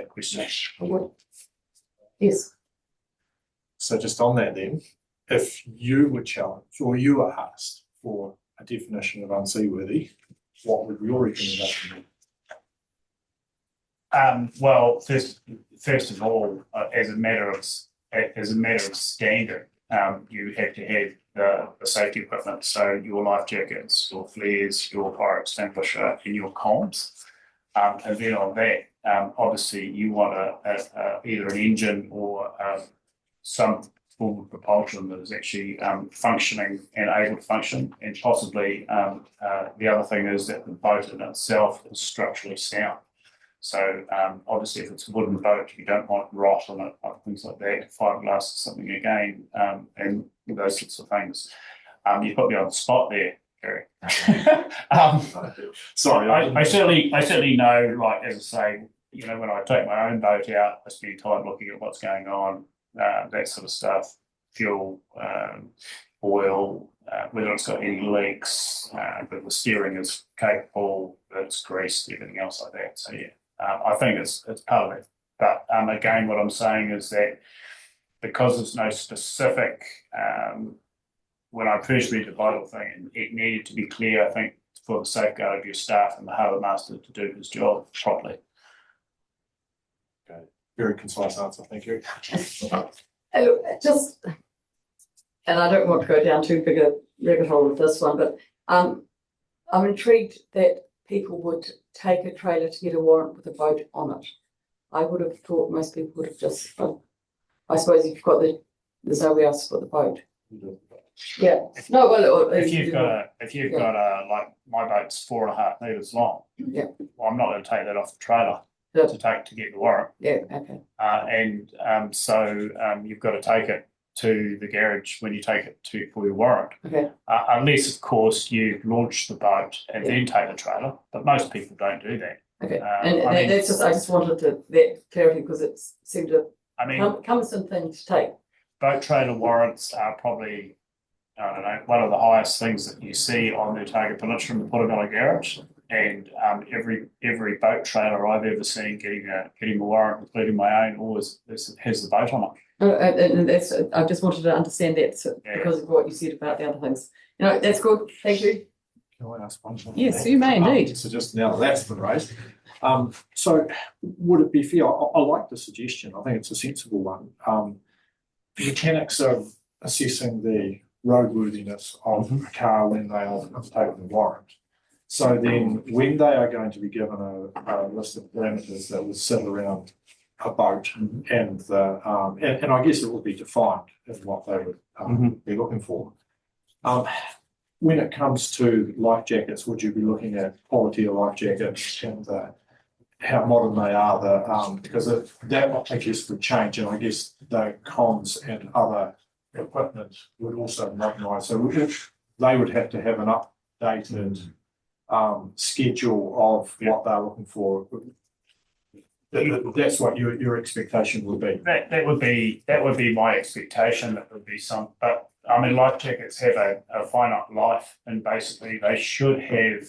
question. Yes. So just on that then, if you were challenged or you were asked for a definition of unseaworthy, what would your recommendation be? Well, first of all, as a matter of standard, you have to have the safety equipment, so your life jackets, your flares, your fire extinguisher, and your comms. And then on that, obviously, you want either an engine or some form of propulsion that is actually functioning and able to function, and possibly the other thing is that the boat in itself is structurally sound. So obviously, if it's a wooden boat, you don't want rot on it, things like that, fiberglass or something again, and those sorts of things. You put me on the spot there, Gary. Sorry, I certainly know, like, as I say, you know, when I take my own boat out, I spend time looking at what's going on, that sort of stuff, fuel, oil, whether it's got any leaks, but the steering is capable, that it's greased, everything else like that. So yeah, I think it's part of it. But again, what I'm saying is that because there's no specific, when I first read the Bible thing, it needed to be clear, I think, for the safeguard of your staff and the harbour master to do his job properly. Okay, very concise answer, thank you. And I don't want to go down too big a rabbit hole with this one, but I'm intrigued that people would take a trailer to get a warrant with a boat on it. I would have thought most people would have just, I suppose if you've got there's nowhere else to put the boat. Yeah, no, well, If you've got a, like, my boat's 4.5 meters long. Yeah. Well, I'm not going to take that off the trailer Yeah. to get the warrant. Yeah, okay. So you've got to take it to the garage when you take it for your warrant. Okay. Unless, of course, you launch the boat and then take the trailer, but most people don't do that. Okay, I just wanted that clarity because it seemed a cumbersome thing to take. Boat trailer warrants are probably, I don't know, one of the highest things that you see on the Otago Peninsula in the Portobello garage. And every boat trailer I've ever seen getting a warrant, including my own, always has the boat on it. And that's, I just wanted to understand that because of what you said about the other things. That's good. Thank you. Can I ask one more? Yes, you may indeed. So just now that's been raised. So would it be fair? I like the suggestion. I think it's a sensible one. The mechanics of assessing the roadworthiness of a car when they are taking the warrant. So then when they are going to be given a list of parameters that will sit around a boat and I guess it will be defined as what they would be looking for. When it comes to life jackets, would you be looking at quality of life jackets and how modern they are? Because that I guess would change, and I guess the comms and other equipment would also modernise. So they would have to have an updated schedule of what they're looking for. That's what your expectation would be. That would be my expectation. That would be but I mean, life jackets have a finite life, and basically they should have.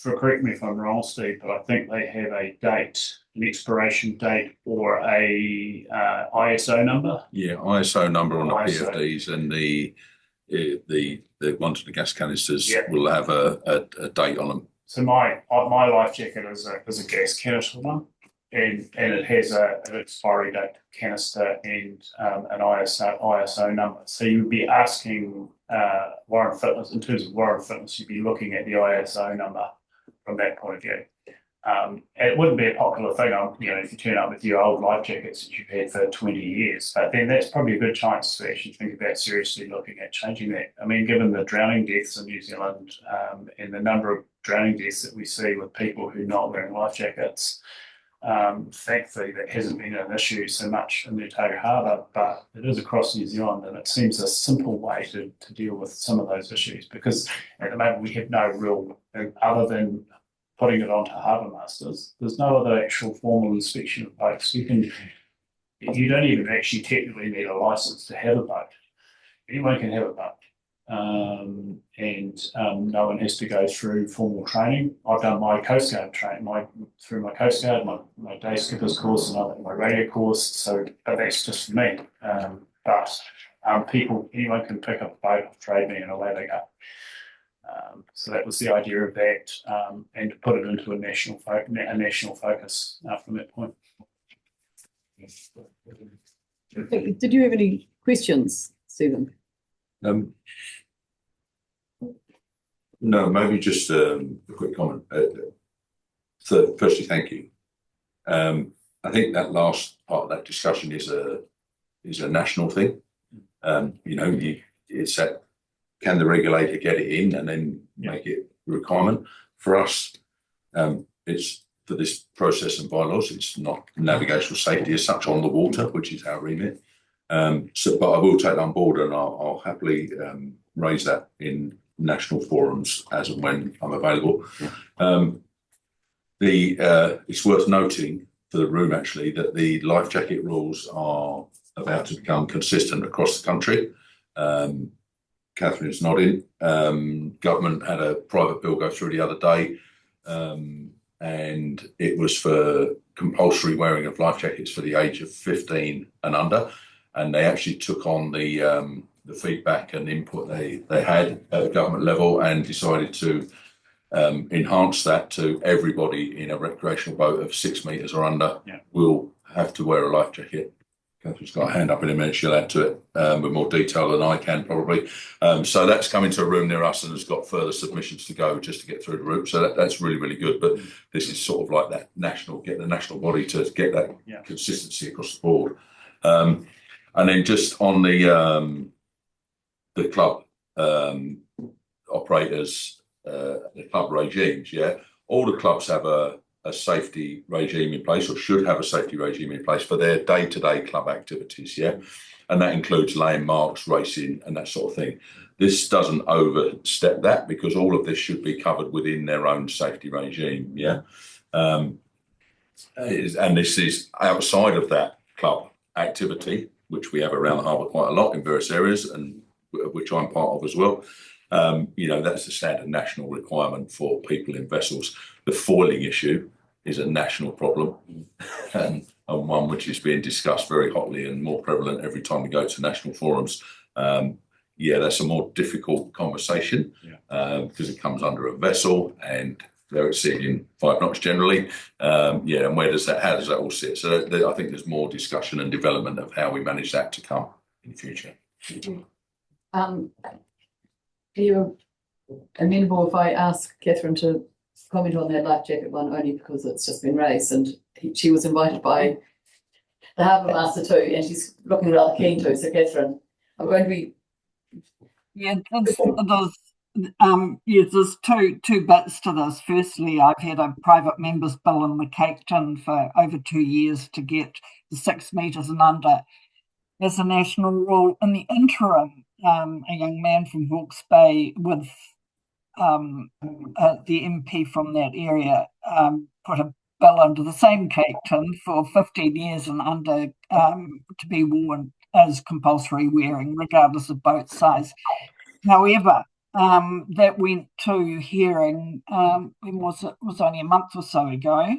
Correct me if I'm wrong, Steve, but I think they have a date, an expiration date, or a ISO number. Yeah, ISO number on the ISO. PFDs, and the ones with the gas canisters will have a date on them. So my life jacket is a gas canister one, and it has an expiry date canister and an ISO number. So you'd be asking warrant fitness. In terms of warrant fitness, you'd be looking at the ISO number from that point of view. It wouldn't be a popular thing, if you turn up with your old life jackets that you've had for 20 years, but then that's probably a good chance to actually think about seriously looking at changing that. I mean, given the drowning deaths in New Zealand and the number of drowning deaths that we see with people who are not wearing life jackets, thankfully that hasn't been an issue so much in the Otago Harbour, but it is across New Zealand, and it seems a simple way to deal with some of those issues, because at the moment we have no real, other than putting it onto harbour masters, there's no other actual formal inspection of boats. You don't even actually technically need a license to have a boat. Anyone can have a boat, and no one has to go through formal training. I've done my Coast Guard training, through my Coast Guard, my day skippers course, and my radio course. But that's just for me. Anyone can pick up a boat off trade me and away they go. So that was the idea of that, and to put it into a national focus from that point. Did you have any questions, Stephen? No, maybe just a quick comment. So firstly, thank you. I think that last part of that discussion is a national thing. It's that, can the regulator get it in and then make it a requirement? For us, it's for this process and bylaws, it's not navigational safety as such on the water, which is our remit. But I will take that on board, and I'll happily raise that in national forums as and when I'm available. It's worth noting for the room actually that the life jacket rules are about to become consistent across the country. Catherine's nodding. Government had a private bill go through the other day, and it was for compulsory wearing of life jackets for the age of 15 and under. And they actually took on the feedback and input they had at the government level and decided to enhance that to everybody in a recreational boat of 6 metres or under will have to wear a life jacket. Catherine's got a hand up in a minute, she'll add to it with more detail than I can probably. So that's coming to a room near us and has got further submissions to go just to get through the route. So that's really, really good. But this is sort of like that get the national body to get that consistency across the board. And then just on the club operators, the club regimes. Yeah, all the clubs have a safety regime in place, or should have a safety regime in place for their day-to-day club activities. Yeah, and that includes laying marks, racing, and that sort of thing. This doesn't overstep that, because all of this should be covered within their own safety regime. Yeah, and this is outside of that club activity, which we have around the harbour quite a lot in various areas, and which I'm part of as well. That's a standard national requirement for people in vessels. The foiling issue is a national problem, and one which is being discussed very hotly and more prevalent every time we go to national forums. That's a more difficult conversation, because it comes under a vessel and they're exceeding 5 knots generally. And how does that all sit? So I think there's more discussion and development of how we manage that to come in the future. Are you amenable if I ask Catherine to comment on that life jacket one, only because it's just been raised and she was invited by the harbour master too, and she's looking rather keen to. So Catherine, I'm going to be. There's two bits to this. Firstly, I've had a private member's bill in the Cape Town for over 2 years to get the 6 metres and under as a national rule. In the interim, a young man from Hawke's Bay with the MP from that area put a bill under the same Cape Town for 15 years and under to be worn as compulsory wearing, regardless of boat size. However, that went to hearing, when was it? It was only a month or so ago.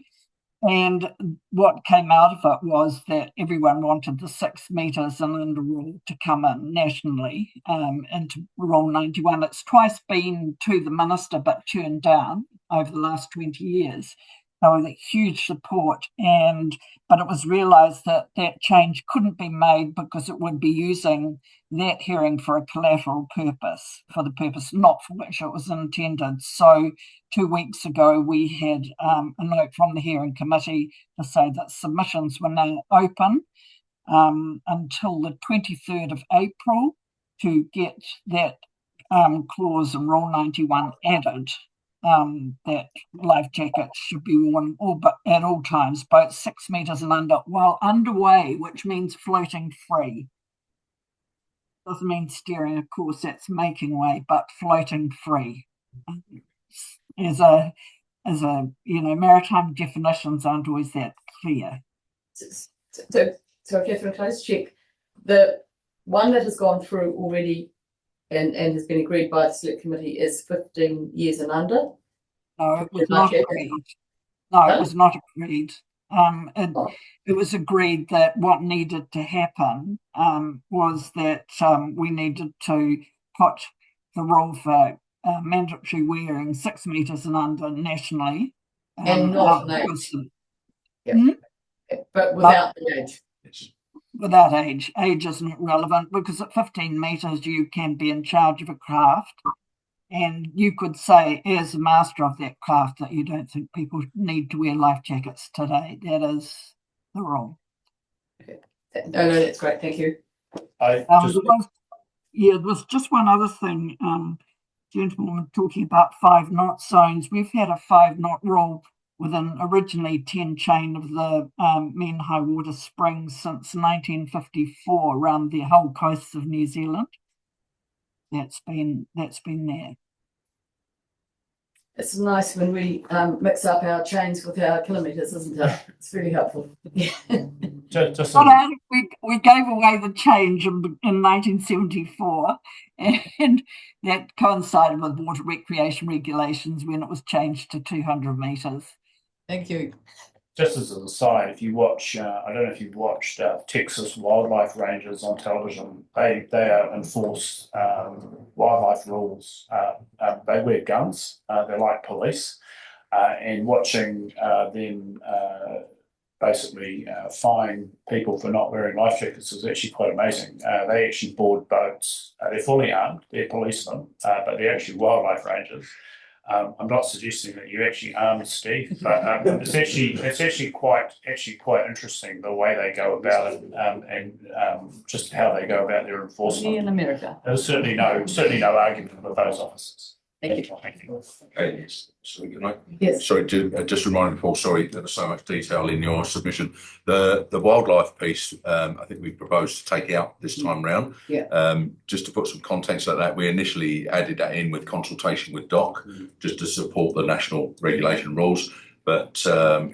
And what came out of it was that everyone wanted the 6 metres and under rule to come in nationally into Rule 91. It's twice been to the minister but turned down over the last 20 years. So with huge support, but it was realised that that change couldn't be made because it would be using that hearing for a collateral purpose, for the purpose not for which it was intended. So 2 weeks ago, we had a note from the hearing committee to say that submissions were now open until the 23rd of April to get that clause in Rule 91 added. That life jackets should be worn at all times, both 6 metres and under, while underway, which means floating free. Doesn't mean steering, of course, that's making way, but floating free. As a maritime definitions aren't always that clear. So Catherine, can I just check the one that has gone through already and has been agreed by the select committee is 15 years and under? No, it was not agreed. No, it was not agreed. It was agreed that what needed to happen was that we needed to put the rule for mandatory wearing 6 metres and under nationally. And not an age. But without the age. Without age. Age isn't relevant because at 15 metres you can be in charge of a craft, and you could say as a master of that craft that you don't think people need to wear life jackets today. That is the rule. Okay. No, that's great. Thank you. There was just one other thing. Gentlemen talking about 5 knot zones. We've had a 5 knot rule with an originally 10 chain of the main high water springs since 1954 around the whole coast of New Zealand. That's been there. It's nice when we mix up our chains with our kilometres, isn't it? It's really helpful. We gave away the change in 1974, and that coincided with water recreation regulations when it was changed to 200 metres. Thank you. Just as an aside, if you watch, I don't know if you've watched Texas wildlife rangers on television, they enforce wildlife rules. They wear guns. They're like police, and watching them basically fine people for not wearing life jackets is actually quite amazing. They actually board boats. They're fully armed. They're policemen, but they're actually wildlife rangers. I'm not suggesting that you actually armed Steve, but it's actually quite interesting the way they go about it, and just how they go about their enforcement. In America. There's certainly no argument with those officers. Thank you. Yes. So, can I? Yes. Sorry, just reminding Paul, sorry, there was so much detail in your submission. The wildlife piece, I think we proposed to take out this time round. Yeah. Just to put some context like that, we initially added that in with consultation with DOC, just to support the national regulation rules. But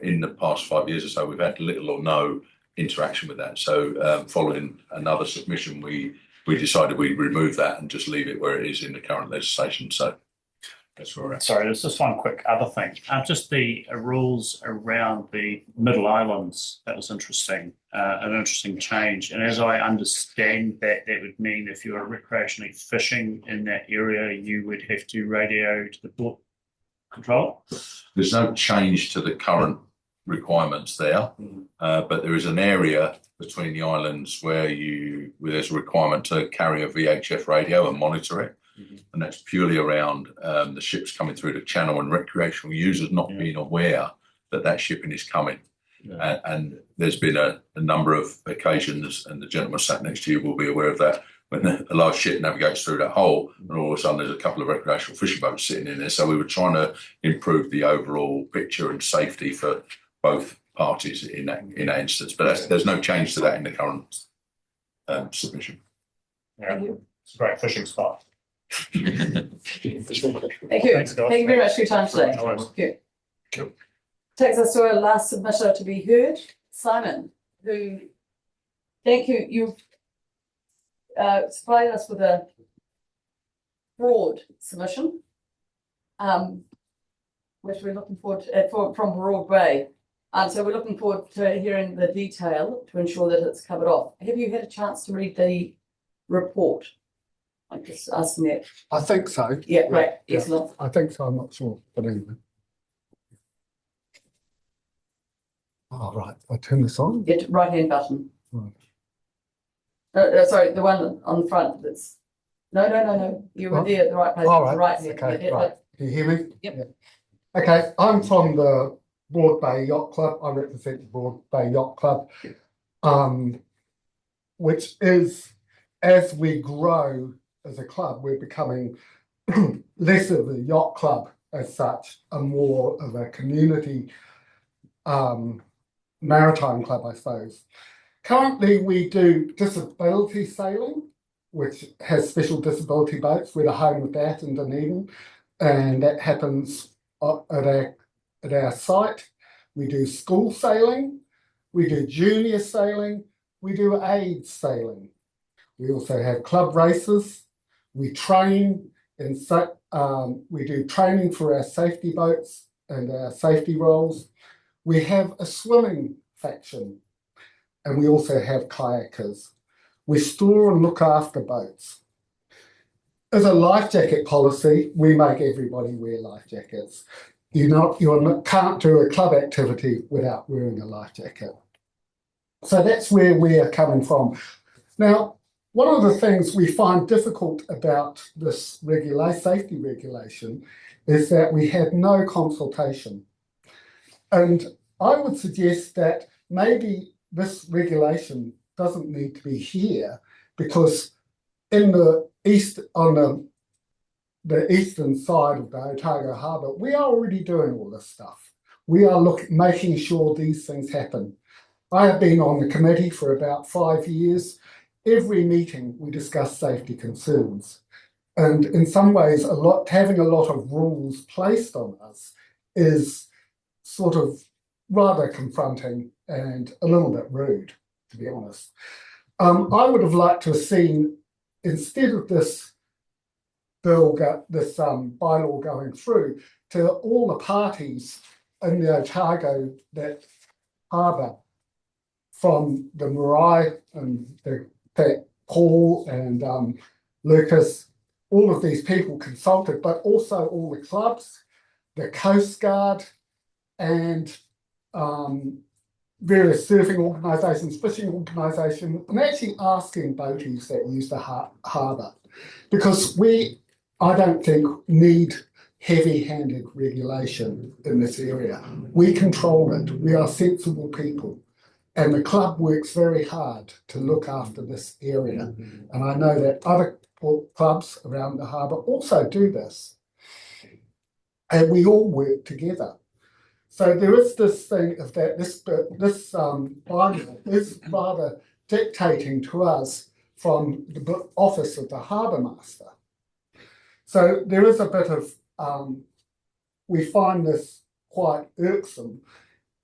in the past 5 years or so, we've had little or no interaction with that. So following another submission, we decided we'd remove that and just leave it where it is in the current legislation. So that's where we're at. Sorry, there's just one quick other thing. Just the rules around the Middle Islands. That was interesting, an interesting change. And as I understand that, that would mean if you were recreationally fishing in that area, you would have to radio to the port control. There's no change to the current requirements there, but there is an area between the islands where there's a requirement to carry a VHF radio and monitor it. And that's purely around the ships coming through the channel and recreational users not being aware that shipping is coming. And there's been a number of occasions, and the gentleman sat next to you will be aware of that, when a large ship navigates through that hole and all of a sudden there's a couple of recreational fishing boats sitting in there. So we were trying to improve the overall picture and safety for both parties in that instance. But there's no change to that in the current submission. Yeah, it's a great fishing spot. Thank you. Thanks, Thank guys. you very much for your time today. No worries. Thank you. Takes us to our last submitter to be heard, Simon, who, thank you, you've supplied us with a broad submission, which we're looking forward to, from Broadway. So we're looking forward to hearing the detail to ensure that it's covered off. Have you had a chance to read the report? I'm just asking that. I think so. Yeah, great. Yeah. Excellent. I think so. I'm not sure, but anyway. Oh, right. I turn this on. Hit right hand button. Right. Sorry, the one on the front. That's no. You were What? there at the right place. All right. The right hand. Okay. Hit Right. it. Can you hear me? Yep. Yeah. Okay. I'm from the Broad Bay Yacht Club. I represent the Broad Bay Yacht Club, which is, as we grow as a club, we're becoming less of a yacht club as such, and more of a community maritime club, I suppose. Currently, we do disability sailing, which has special disability boats. We're the home of that in Dunedin, and that happens at our site. We do school sailing, we do junior sailing, we do aid sailing. We also have club races. We train we do training for our safety boats and our safety roles. We have a swimming faction, and we also have kayakers. We store and look after boats. As a life jacket policy, we make everybody wear life jackets. You can't do a club activity without wearing a life jacket. So that's where we are coming from. Now, one of the things we find difficult about this safety regulation is that we had no consultation. And I would suggest that maybe this regulation doesn't need to be here, because in the east, on the eastern side of the Otago Harbour, we are already doing all this stuff. We are making sure these things happen. I have been on the committee for about 5 years. Every meeting we discuss safety concerns. And in some ways, having a lot of rules placed on us is sort of rather confronting and a little bit rude, to be honest. I would have liked to have seen, instead of this bylaw going through, to all the parties in the Otago that harbour, from the Marae and Paul and Lucas, all of these people consulted, but also all the clubs, the Coast Guard, and various surfing organisations, fishing organisations, and actually asking boaties that use the harbour, because I don't think need heavy-handed regulation in this area. We control it. We are sensible people. And the club works very hard to look after this area. And I know that other clubs around the harbour also do this. And we all work together. So there is this thing of that this bylaw is rather dictating to us from the office of the harbour master. So there is a bit of, we find this quite irksome,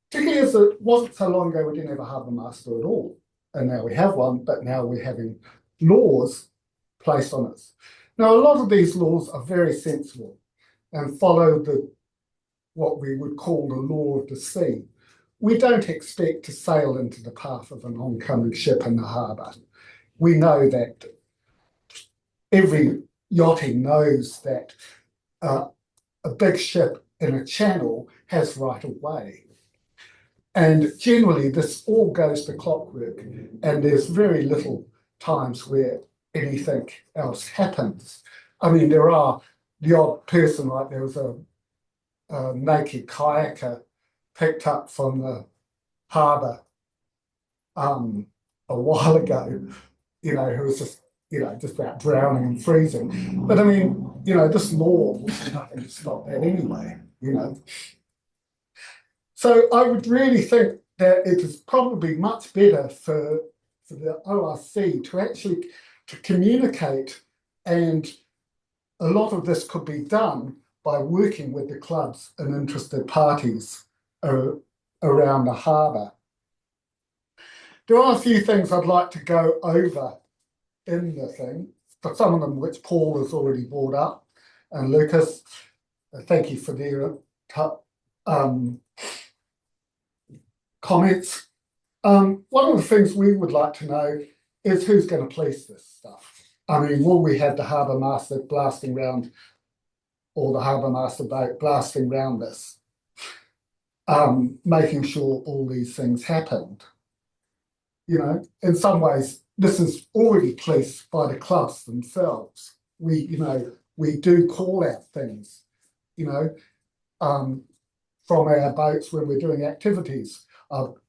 particularly as it wasn't so long ago we didn't have a harbour master at all. And now we have one, but now we're having laws placed on us. Now, a lot of these laws are very sensible and follow what we would call the law of the sea. We don't expect to sail into the path of an oncoming ship in the harbour. We know that every yachting knows that a big ship in a channel has right of way. And generally this all goes to clockwork, and there's very little times where anything else happens. I mean, there are the odd person, like there was a naked kayaker picked up from the harbour a while ago, you know, who was just, you know, just about drowning and freezing. But I mean, you know, this law was nothing to stop that anyway, you know. So I would really think that it is probably much better for the ORC to actually communicate, and a lot of this could be done by working with the clubs and interested parties around the harbour. There are a few things I'd like to go over in the thing, for some of them which Paul has already brought up, and Lucas, thank you for their comments. One of the things we would like to know is who's going to police this stuff. I mean, will we have the harbour master blasting round, or the harbour master boat blasting round this, making sure all these things happened? You know, in some ways, this is already policed by the clubs themselves. We, you know, we do call out things, you know, from our boats when we're doing activities.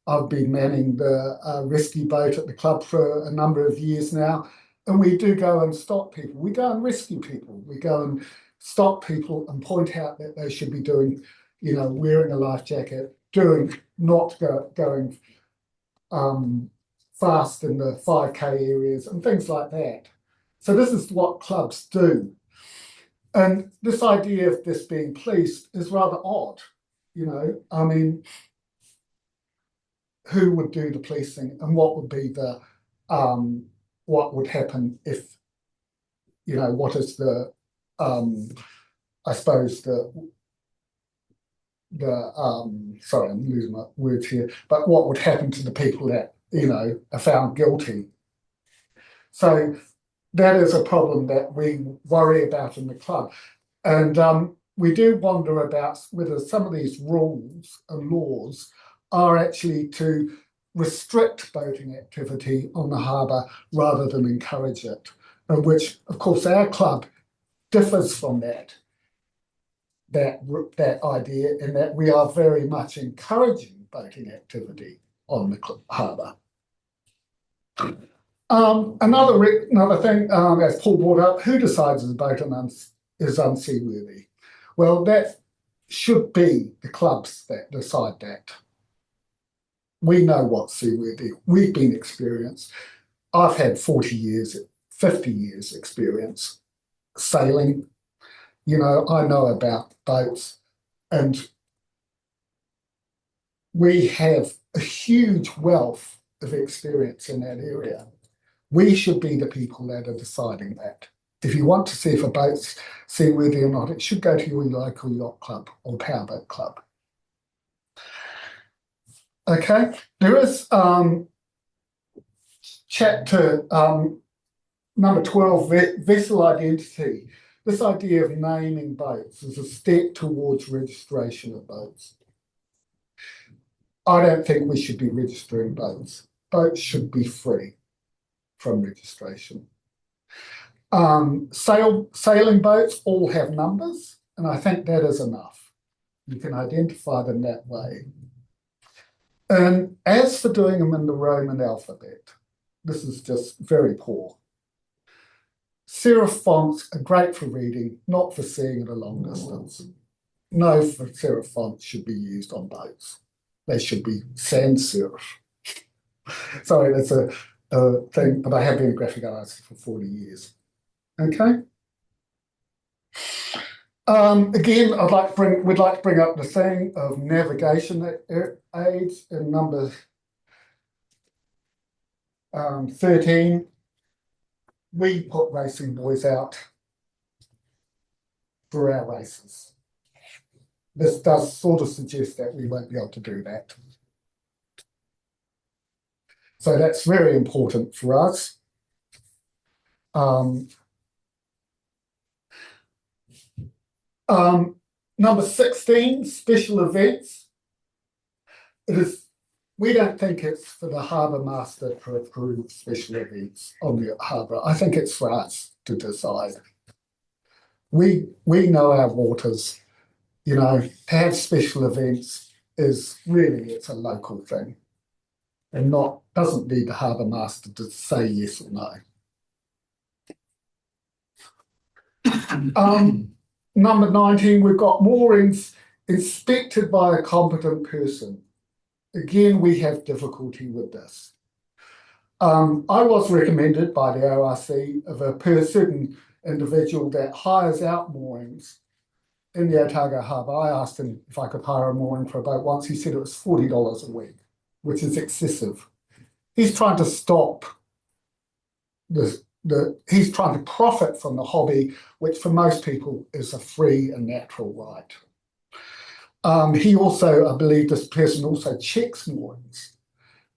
I've been manning the rescue boat at the club for a number of years now, and we do go and stop people. We go and rescue people. We go and stop people and point out that they should be doing, you know, wearing a life jacket, not going fast in the 5K areas and things like that. So this is what clubs do. And this idea of this being policed is rather odd, you know. I mean, who would do the policing, and what would be the, what would happen if, you know, what is the, I suppose sorry, I'm losing my words here, but what would happen to the people that, you know, are found guilty? So that is a problem that we worry about in the club. And we do wonder about whether some of these rules and laws are actually to restrict boating activity on the harbour rather than encourage it, and which, of course, our club differs from that idea, in that we are very much encouraging boating activity on the harbour. Another thing, as Paul brought up, who decides if a boat is unseaworthy? Well, that should be the clubs that decide that. We know what's seaworthy. We've been experienced. I've had 40 years, 50 years experience sailing. You know, I know about boats, and we have a huge wealth of experience in that area. We should be the people that are deciding that. If you want to see if a boat's seaworthy or not, it should go to your local yacht club or powerboat club. Okay, there is chapter number 12, vessel identity. This idea of naming boats is a step towards registration of boats. I don't think we should be registering boats. Boats should be free from registration. Sailing boats all have numbers. And I think that is enough. You can identify them that way. And as for doing them in the Roman alphabet, this is just very poor. Serif fonts are great for reading, not for seeing at a long distance. No serif fonts should be used on boats. They should be sans serif. Sorry, that's a thing, but I have been a graphic artist for 40 years. Okay. Again, we'd like to bring up the thing of navigation aids in number 13. We put racing buoys out for our races. This does sort of suggest that we won't be able to do that. So that's very important for us. Number 16, special events. We don't think it's for the harbour master to approve special events on the harbour. I think it's for us to decide. We know our waters. You know, to have special events is really, it's a local thing and doesn't need the harbour master to say yes or no. Number 19, we've got moorings inspected by a competent person. Again, we have difficulty with this. I was recommended by the ORC of a certain individual that hires out moorings in the Otago Harbour. I asked him if I could hire a mooring for a boat once. He said it was $40 a week, which is excessive. He's trying to stop he's trying to profit from the hobby, which for most people is a free and natural right. He also, I believe this person also checks moorings.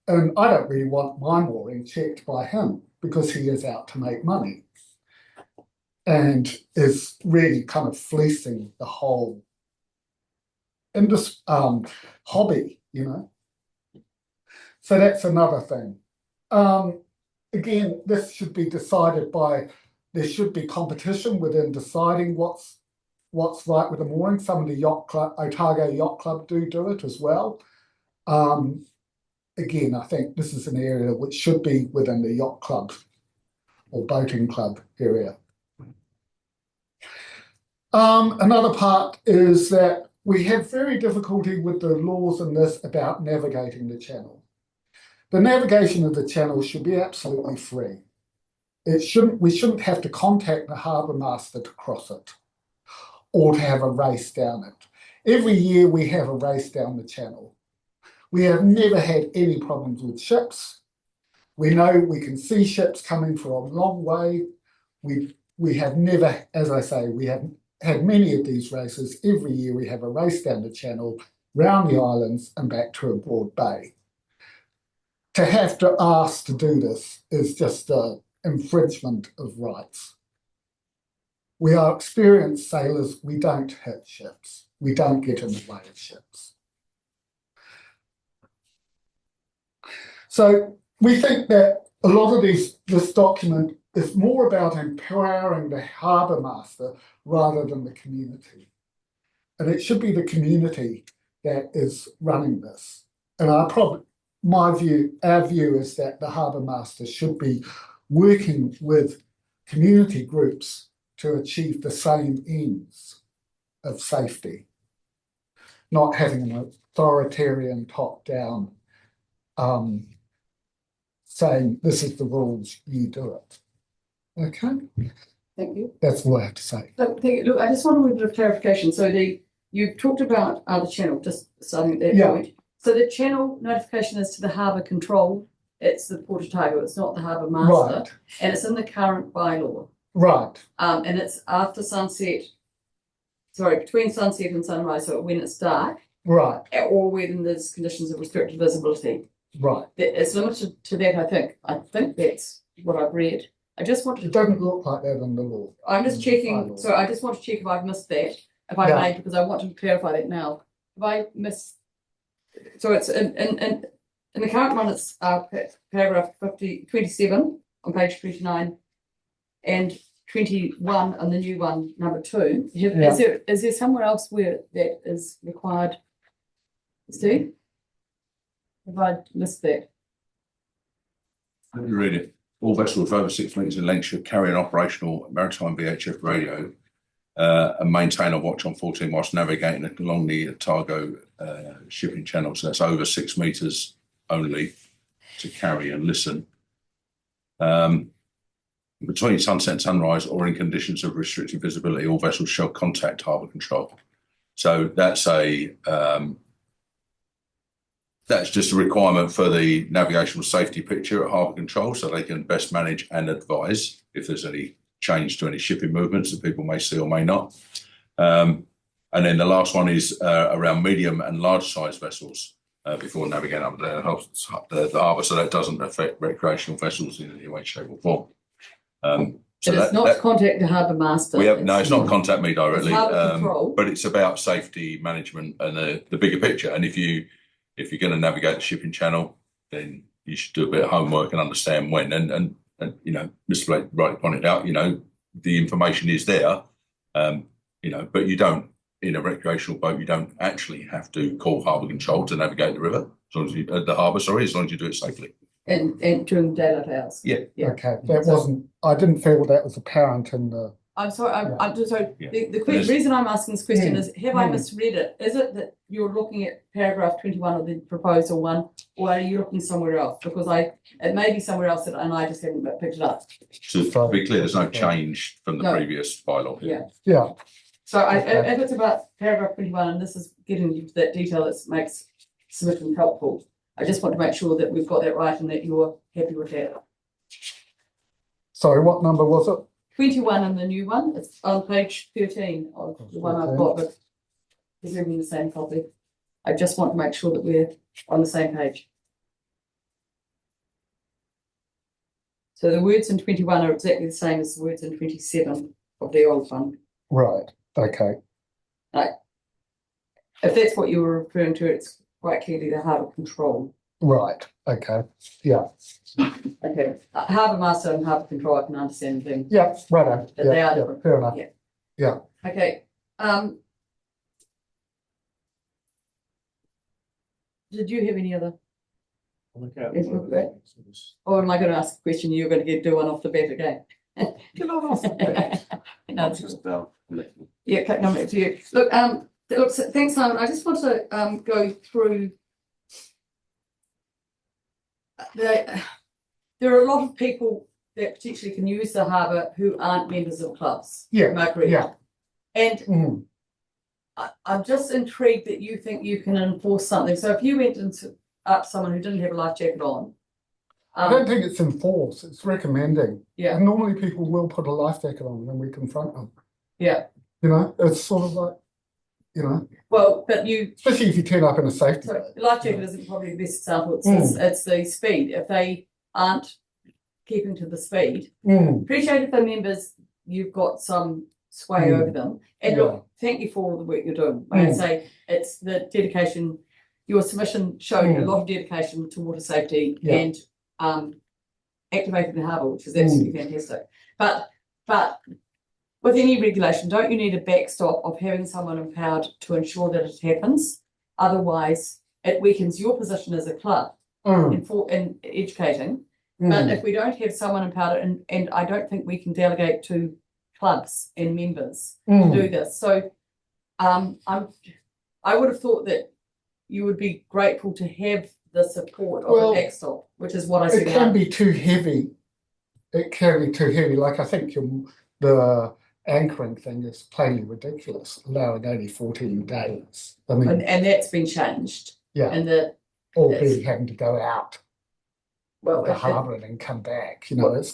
And I don't really want my mooring checked by him because he is out to make money and is really kind of fleecing the whole hobby, you know. So that's another thing. Again, this should be decided there should be competition within deciding what's right with the mooring. Some of the yacht club, Otago Yacht Club do it as well. Again, I think this is an area which should be within the yacht club or boating club area. Another part is that we have very difficulty with the laws in this about navigating the channel. The navigation of the channel should be absolutely free. We shouldn't have to contact the harbour master to cross it or to have a race down it. Every year we have a race down the channel. We have never had any problems with ships. We know we can see ships coming from a long way. We have never, as I say, we have had many of these races. Every year we have a race down the channel, round the islands and back to a broad bay. To have to ask to do this is just an infringement of rights. We are experienced sailors. We don't hit ships. We don't get in the way of ships. So we think that a lot of this document is more about empowering the harbour master rather than the community. And it should be the community that is running this. And our view is that the harbour master should be working with community groups to achieve the same ends of safety, not having an authoritarian top-down saying this is the rules, you do it. Okay. Thank you. That's all I have to say. Look, I just want a little bit of clarification. So you talked about the channel, just starting at that point. So the channel notification is to the harbour control. It's the Port Otago. It's not the harbour master, right. And it's in the current bylaw. Right. And it's after sunset. Sorry, between sunset and sunrise. So when it's dark. Right. Or when there's conditions of restricted visibility. Right. It's limited to that. I think that's what I've read. I just wanted to. It doesn't look like that in the law. I'm just checking. So I just want to check if I've missed that. If I may, because I want to clarify that now. If I miss. So it's in the current one, it's paragraph 27 on page 29. And 21 and the new one, number 2. Yeah. Is there somewhere else where that is required? Steve? Have I missed that? Let me read it. All vessels over 6 metres in length should carry an operational maritime VHF radio and maintain a watch on 14 whilst navigating along the Otago shipping channel. So that's over 6 metres only to carry and listen. Between sunset and sunrise or in conditions of restricted visibility, all vessels shall contact harbour control. So that's just a requirement for the navigational safety picture at harbour control, so they can best manage and advise if there's any change to any shipping movements that people may see or may not. And then the last one is around medium and large size vessels before navigating up the harbour, so that doesn't affect recreational vessels in any way, shape or form. So it's not to contact the harbour master. It's not contact me directly, control. but it's about safety management and the bigger picture. And if you're going to navigate the shipping channel, then you should do a bit of homework and understand when. And you know, Mr. Blake rightly pointed out, you know, the information is there, you know, but you don't, in a recreational boat, you don't actually have to call harbour control to navigate the river, as long as you, the harbour, sorry, as long as you do it safely. And during daylight hours. Yeah. Okay, I didn't feel that was apparent in the. I'm sorry, I'm just sorry. Yeah. The reason I'm asking this question is, have I misread it? Is it that you're looking at paragraph 21 of the proposal one, or are you looking somewhere else? Because it may be somewhere else and I just haven't picked it up. So to be clear, there's no change from the previous bylaw. Yeah. So if it's about paragraph 21 and this is getting into that detail that makes submission helpful, I just want to make sure that we've got that right and that you're happy with that. Sorry, what number was it? 21 and the new one. It's on page 13 of the one I've got, but presumably the same copy. I just want to make sure that we're on the same page. So the words in 21 are exactly the same as the words in 27 of the old one. Right, okay. If that's what you were referring to, it's quite clearly the harbour control. Right, okay, yeah. Okay, harbour master and harbour control, I can understand the thing. Yeah, right on. But they are different. Fair enough. Yeah. Okay. Did you have any other? Or am I going to ask a question you're going to do one off the bat again? Get on off the bat. No, yeah, okay, no, to you. Look, thanks, Simon. I just want to go through. There are a lot of people that potentially can use the harbour who aren't members of clubs. Yeah, am I correct? yeah. And I'm just intrigued that you think you can enforce something. So if you went up someone who didn't have a life jacket on. I don't think it's enforced, it's recommending. Yeah. And normally people will put a life jacket on when we confront them. Yeah. You know, it's sort of like, you know. Well, but you. Especially if you turn up in a safety. So life jacket isn't probably the best example. It's the speed. If they aren't keeping to the speed, appreciate if they're members, you've got some sway over them. And look, thank you for all the work you're doing. I say it's the dedication. Your submission showed a lot of dedication to water safety and activating the harbour, which is absolutely fantastic. But with any regulation, don't you need a backstop of having someone empowered to ensure that it happens? Otherwise, it weakens your position as a club in educating. But if we don't have someone empowered, and I don't think we can delegate to clubs and members to do this. So I would have thought that you would be grateful to have the support of a backstop, which is what I said. It can be too heavy. It can be too heavy. Like I think the anchoring thing is plainly ridiculous, allowing only 14 days. I mean, and that's been changed. Yeah. And albeit having to go out the harbour and then come back. You know, it's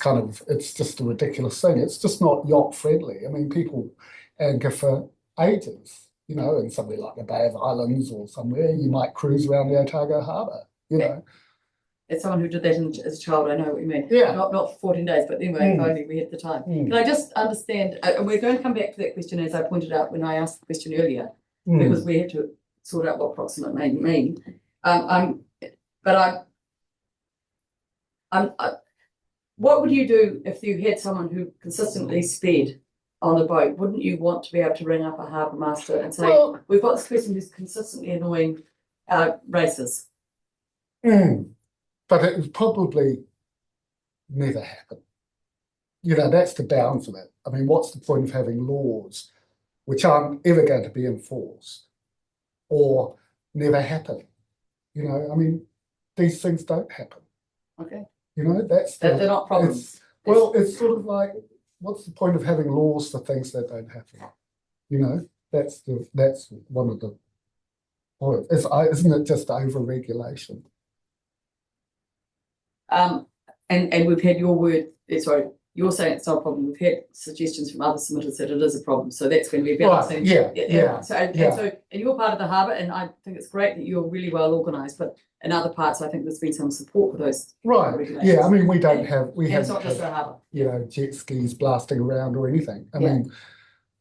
just a ridiculous thing. It's just not yacht friendly. I mean, people anchor for ages. You know, in somewhere like the Bay of Islands or somewhere, you might cruise around the Otago Harbour, you know. As someone who did that as a child, I know what you mean. Yeah. Not for 14 days, but anyway, if only we had the time. Can I just understand, we're going to come back to that question as I pointed out when I asked the question earlier, because we had to sort out what proximate may mean. what would you do if you had someone who consistently sped on the boat? Wouldn't you want to be able to ring up a harbour master and say, Well, we've got this person who's consistently annoying our racers? but it would probably never happen. You know, that's the balance of it. I mean, what's the point of having laws which aren't ever going to be enforced or never happen? You know, I mean, these things don't happen. Okay. You know, They're not problems. It's sort of like, what's the point of having laws for things that don't happen? You know, that's one of the points. Isn't it just over-regulation? And we've had your word, sorry, you're saying it's not a problem. We've had suggestions from other submitters that it is a problem. So that's going to be a balancing. Right, So, and you're part of the harbour, and I think it's great that you're really well organised, but in other parts, I think there's been some support for those. Right. regulations. Yeah, I mean, we And haven't it's not just had, the harbour. you know, jet skis blasting around or anything. I Yeah. mean,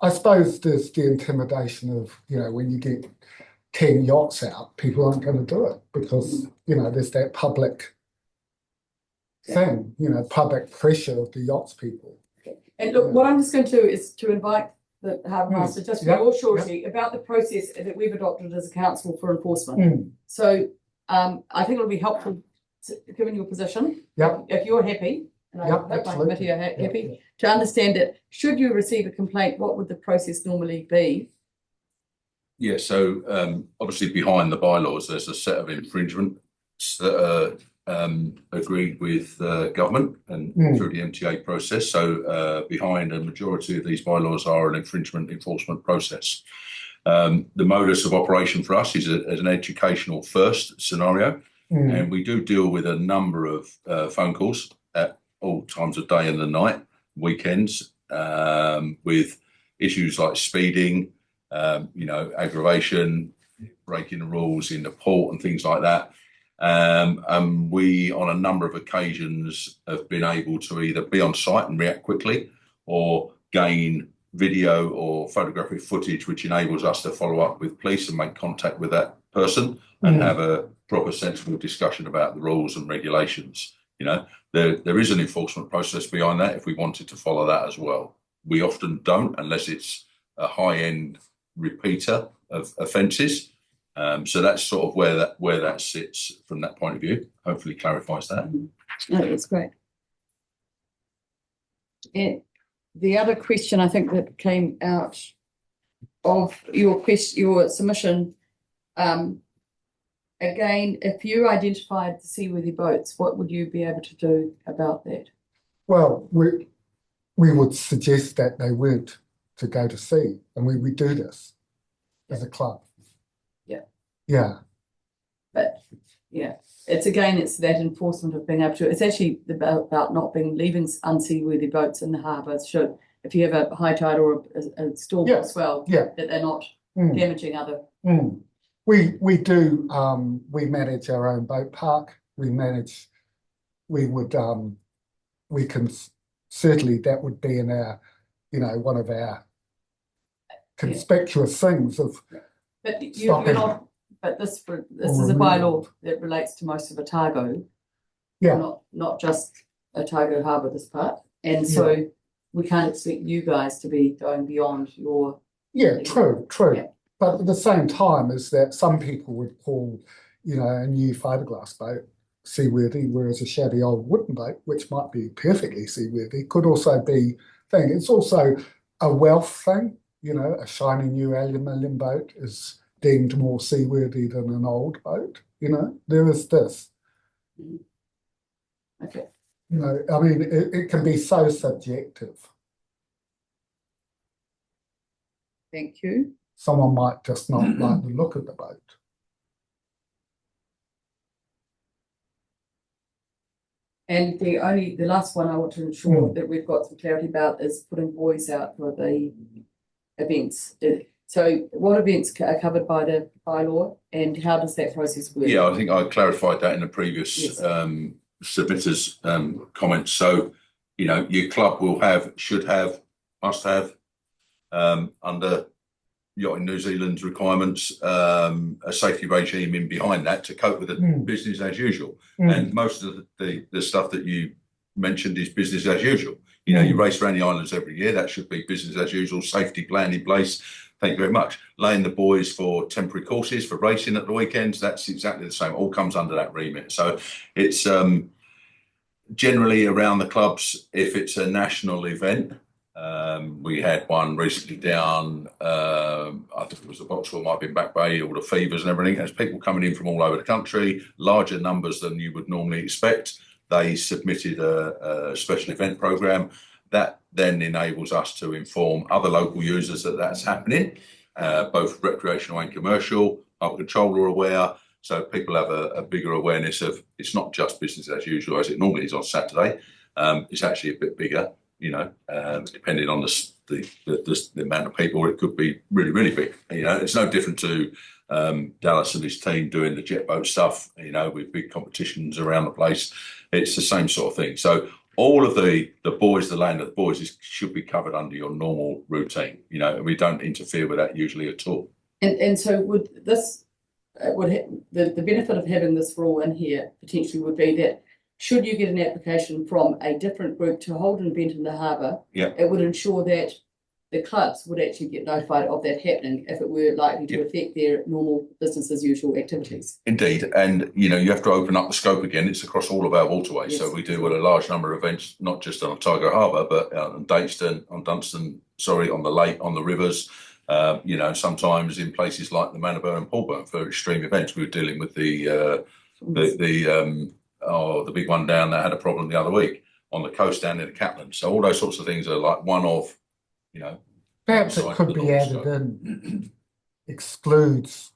I suppose there's the intimidation of, you know, when you get 10 yachts out, people aren't going to do it because, you know, there's that public thing, you know, public pressure of the yachts people. And look, what I'm just going to do is to invite the harbour master, just for your surety, about the process that we've adopted as a council for enforcement. So I think it'll be helpful, given your position, if you're happy, and I hope my committee are happy, to understand that should you receive a complaint, what would the process normally be? Yeah, so obviously behind the bylaws, there's a set of infringements that are agreed with government and through the MTA process. So behind a majority of these bylaws are an infringement enforcement process. The modus of operation for us is an educational first scenario, and we do deal with a number of phone calls at all times of day and the night, weekends, with issues like speeding, you know, aggravation, breaking the rules in the port and things like that. And we, on a number of occasions, have been able to either be on site and react quickly or gain video or photographic footage, which enables us to follow up with police and make contact with that person and have a proper, sensible discussion about the rules and regulations. You know, there is an enforcement process behind that if we wanted to follow that as well. We often don't unless it's a high-end repeater of offences. So that's sort of where that sits from that point of view. Hopefully clarifies that. No, that's great. And the other question I think that came out of your submission, again, if you identified the seaworthy boats, what would you be able to do about that? Well, we would suggest that they weren't to go to sea, and we do this as a club. Yeah. But yeah, it's that enforcement of being able to. It's actually about not leaving unseaworthy boats in the harbour. Should, if you have a high tide or a storm swell, that they're not damaging other. We do. We manage our own boat park. We can certainly, that would be in our, you know, one of our conspicuous things of. But you're not. But this is a bylaw that relates to most of Otago. Not just Otago Harbour, this part. And so we can't expect you guys to be going beyond your. Yeah, true. Yeah. But at the same time is that some people would call, you know, a new fiberglass boat seaworthy, whereas a shabby old wooden boat, which might be perfectly seaworthy, could also be thing. It's also a wealth thing, you know, a shiny new aluminium boat is deemed more seaworthy than an old boat, you know, there is this. Okay. You know, I mean, it can be so subjective. Thank you. Someone might just not like the look of the boat. And the last one I want to ensure that we've got some clarity about is putting buoys out for the events. So what events are covered by the bylaw and how does that process work? Yeah, I think I clarified that in the previous submitters' comments. So, you know, your club will have, should have, must have, under Yachting New Zealand's requirements, a safety regime in behind that to cope with the business as usual. And most of the stuff that you mentioned is business as usual. You know, you race around the islands every year. That should be business as usual. Safety plan in place. Thank you very much. Laying the buoys for temporary courses for racing at the weekends. That's exactly the same. All comes under that remit. So it's generally around the clubs. If it's a national event, we had one recently down. I think it was the Boxall, might be Back Bay, all the fevers and everything. There's people coming in from all over the country, larger numbers than you would normally expect. They submitted a special event program that then enables us to inform other local users that that's happening, both recreational and commercial. Our controller are aware, so people have a bigger awareness of it's not just business as usual as it normally is on Saturday. It's actually a bit bigger, you know, depending on the amount of people. It could be really, really big. You know, it's no different to Dallas and his team doing the jet boat stuff, you know, with big competitions around the place. It's the same sort of thing. So all of the buoys, the land of the buoys should be covered under your normal routine, you know, and we don't interfere with that usually at all. And so would this, the benefit of having this rule in here potentially would be that should you get an application from a different group to hold an event in the harbour, it would ensure that the clubs would actually get notified of that happening if it were likely to affect their normal business as usual activities. Indeed, and you know, you have to open up the scope again. It's across all of our waterways, so we do a large number of events, not just on Otago Harbour, but on Dunstan, on the lake, on the rivers. You know, sometimes in places like the Manabur and Pulburn for extreme events. We were dealing with the big one down that had a problem the other week on the coast down near the Catlin. So all those sorts of things are like one of, you know. Perhaps it could be added in, excludes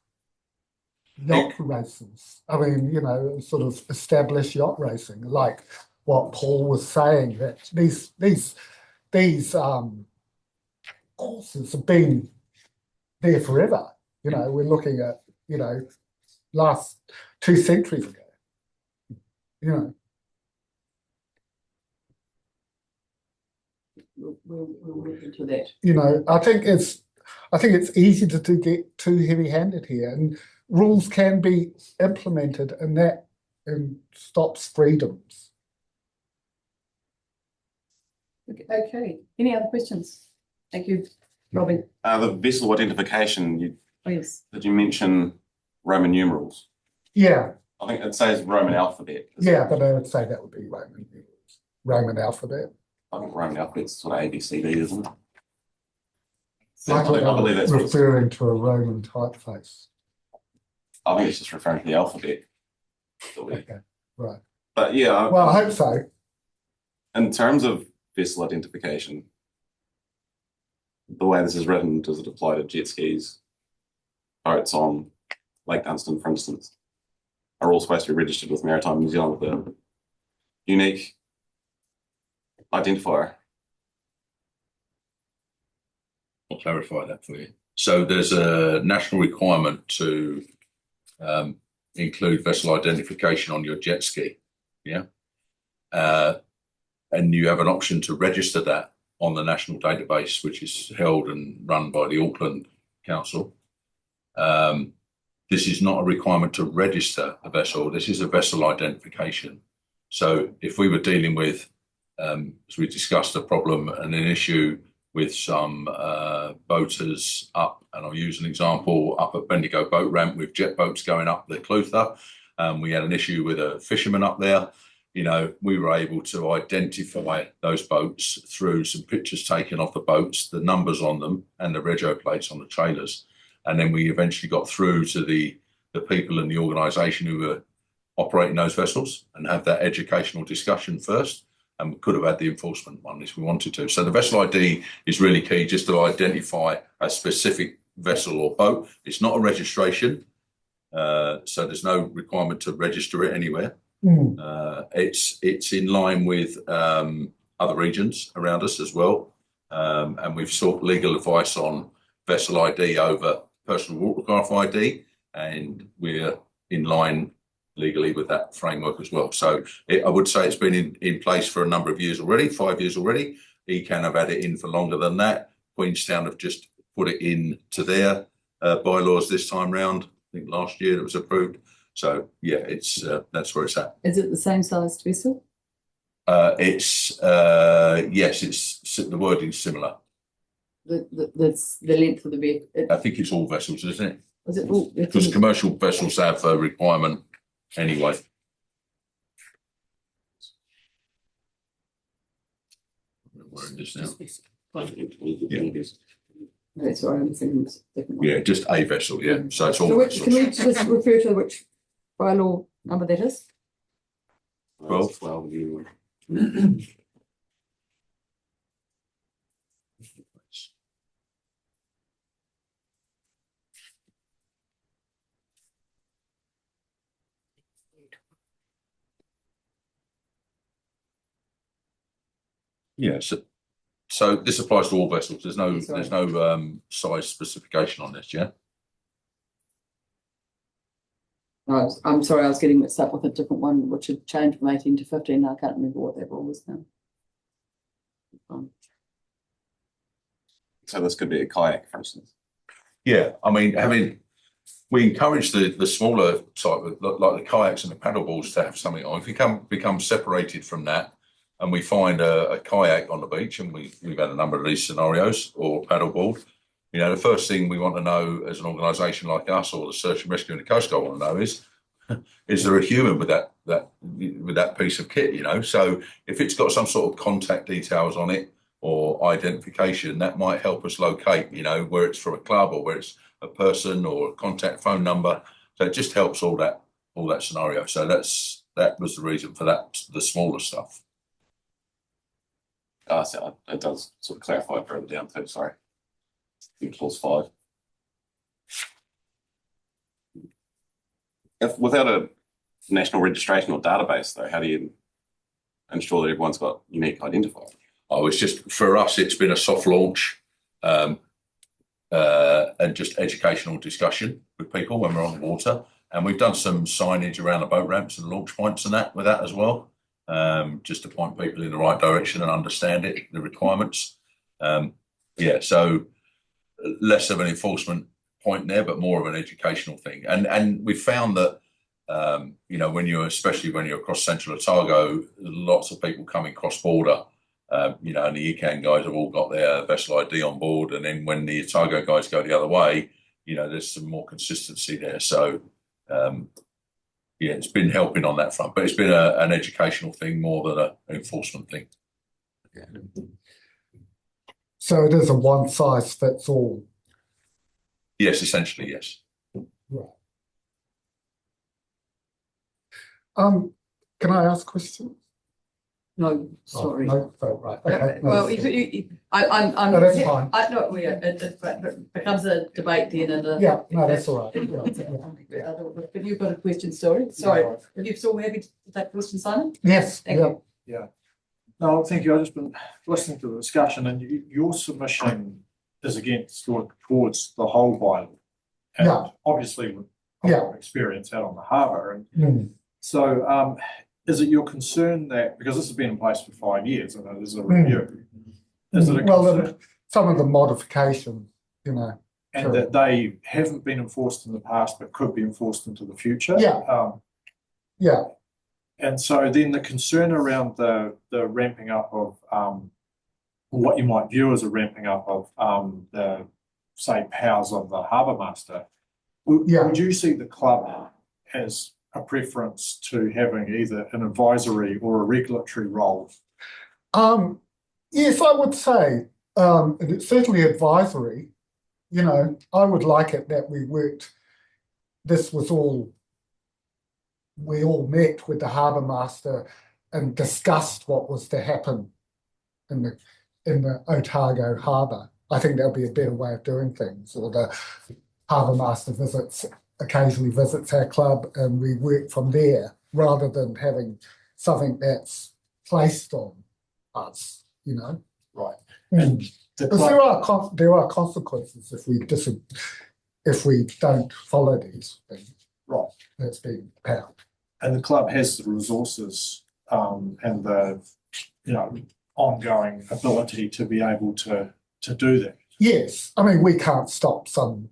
yacht races. I mean, you know, sort of established yacht racing, like what Paul was saying, that these courses have been there forever. You know, we're looking at, you know, last 2 centuries ago. You know. We'll look into that. You know, I think it's easy to get too heavy-handed here, and rules can be implemented, and that stops freedoms. Okay. Any other questions? Thank you, Robin. The vessel identification. Yes. Did you mention Roman numerals? Yeah. I think it says Roman alphabet. Yeah, but I would say that would be Roman alphabet. I think Roman alphabet's sort of ABCD, isn't it? I believe that's referring to a Roman typeface. I think it's just referring to the alphabet. Okay, right. But yeah. Well, I hope so. In terms of vessel identification, the way this is written, does it apply to jet skis, boats on Lake Dunstan, for instance, are all supposed to be registered with Maritime New Zealand with a unique identifier? I'll clarify that for you. So there's a national requirement to include vessel identification on your jet ski, and you have an option to register that on the national database, which is held and run by the Auckland Council. This is not a requirement to register a vessel. This is a vessel identification. So if we were dealing with, as we discussed, a problem and an issue with some boaters up, and I'll use an example, up at Bendigo boat ramp with jet boats going up the Clutha. We had an issue with a fisherman up there. You know, we were able to identify those boats through some pictures taken of the boats, the numbers on them, and the rego plates on the trailers. And then we eventually got through to the people in the organisation who were operating those vessels and have that educational discussion first. And we could have had the enforcement one if we wanted to. So the vessel ID is really key, just to identify a specific vessel or boat. It's not a registration, so there's no requirement to register it anywhere. It's in line with other regions around us as well, and we've sought legal advice on vessel ID over personal watercraft ID, and we're in line legally with that framework as well. So I would say it's been in place for a number of years already, 5 years already. ECAN have had it in for longer than that. Queenstown have just put it in to their bylaws this time round. I think last year it was approved. So yeah, it's that's where it's at. Is it the same size vessel? It's yes, it's the wording's similar. The length of the vehicle. I think it's all vessels, isn't it? Is it all? Because commercial vessels have a requirement anyway. Where it is now. Okay, sorry, I'm thinking it's a different one. Yeah, just a vessel. Yeah, so it's all So vessels. can we just refer to which bylaw number that is? 12. 12 you. Yeah, so this applies to all vessels. There's no Sorry. size specification on this, yeah. No, I'm sorry, I was getting mixed up with a different one, which had changed from 18 to 15. I can't remember what that rule was now. So this could be a kayak, for instance. Yeah, I mean, we encourage the smaller type of like the kayaks and the paddleboards to have something on. If we become separated from that, and we find a kayak on the beach, and we've had a number of these scenarios, or paddleboard, you know, the first thing we want to know as an organisation like us, or the search and rescue and the coast guard want to know is there a human with that piece of kit, you know? So if it's got some sort of contact details on it or identification, that might help us locate, you know, where it's from a club or where it's a person or a contact phone number. So it just helps all that scenario. So that was the reason for that, the smaller stuff. So it does sort of clarify further down too, sorry. Clause 5. If without a national registration or database though, how do you ensure that everyone's got unique identifier? Oh, it's just, for us, it's been a soft launch and just educational discussion with people when we're on the water. And we've done some signage around the boat ramps and launch points and that with that as well, just to point people in the right direction and understand it, the requirements. Yeah, so less of an enforcement point there, but more of an educational thing. And we found that, you know, especially when you're across Central Otago, lots of people coming cross-border. You know, and the ECAN guys have all got their vessel ID on board, and then when the Otago guys go the other way, you know, there's some more consistency there. So, yeah, it's been helping on that front, but it's been an educational thing more than an enforcement thing. So it is a one size fits all. Yes, essentially, yes. Right. Can I ask questions? No, sorry. Oh, no, right. Okay. No, Well, I'm. No, that's fine. I know, yeah, it becomes a debate then, and yeah, no, that's all right. Yeah. But you've got a question, sorry. Sorry, are you still happy to take question, Simon? Yes. Thank you. Yeah. No, thank you. I've just been listening to the discussion, and your submission is towards the whole bylaw. And Yeah. obviously with experience out on the harbour. And so is it your concern that, because this has been in place for 5 years and there's a review, is it a concern? Some of the modifications, you know. And that they haven't been enforced in the past but could be enforced into the future? Yeah. Yeah. And so then the concern around the ramping up of what you might view as a ramping up of the, say, powers of the harbour master, would you see the club as a preference to having either an advisory or a regulatory role? Yes, I would say it's certainly advisory. You know, I would like it that we all met with the harbour master and discussed what was to happen in the Otago harbour. I think that'll be a better way of doing things. Or the harbour master occasionally visits our club and we work from there, rather than having something that's placed on us, you know. Right. And because there are consequences if we don't follow these things. Right. That's being powered. And the club has the resources and the, you know, ongoing ability to be able to do that. Yes, I mean, we can't stop some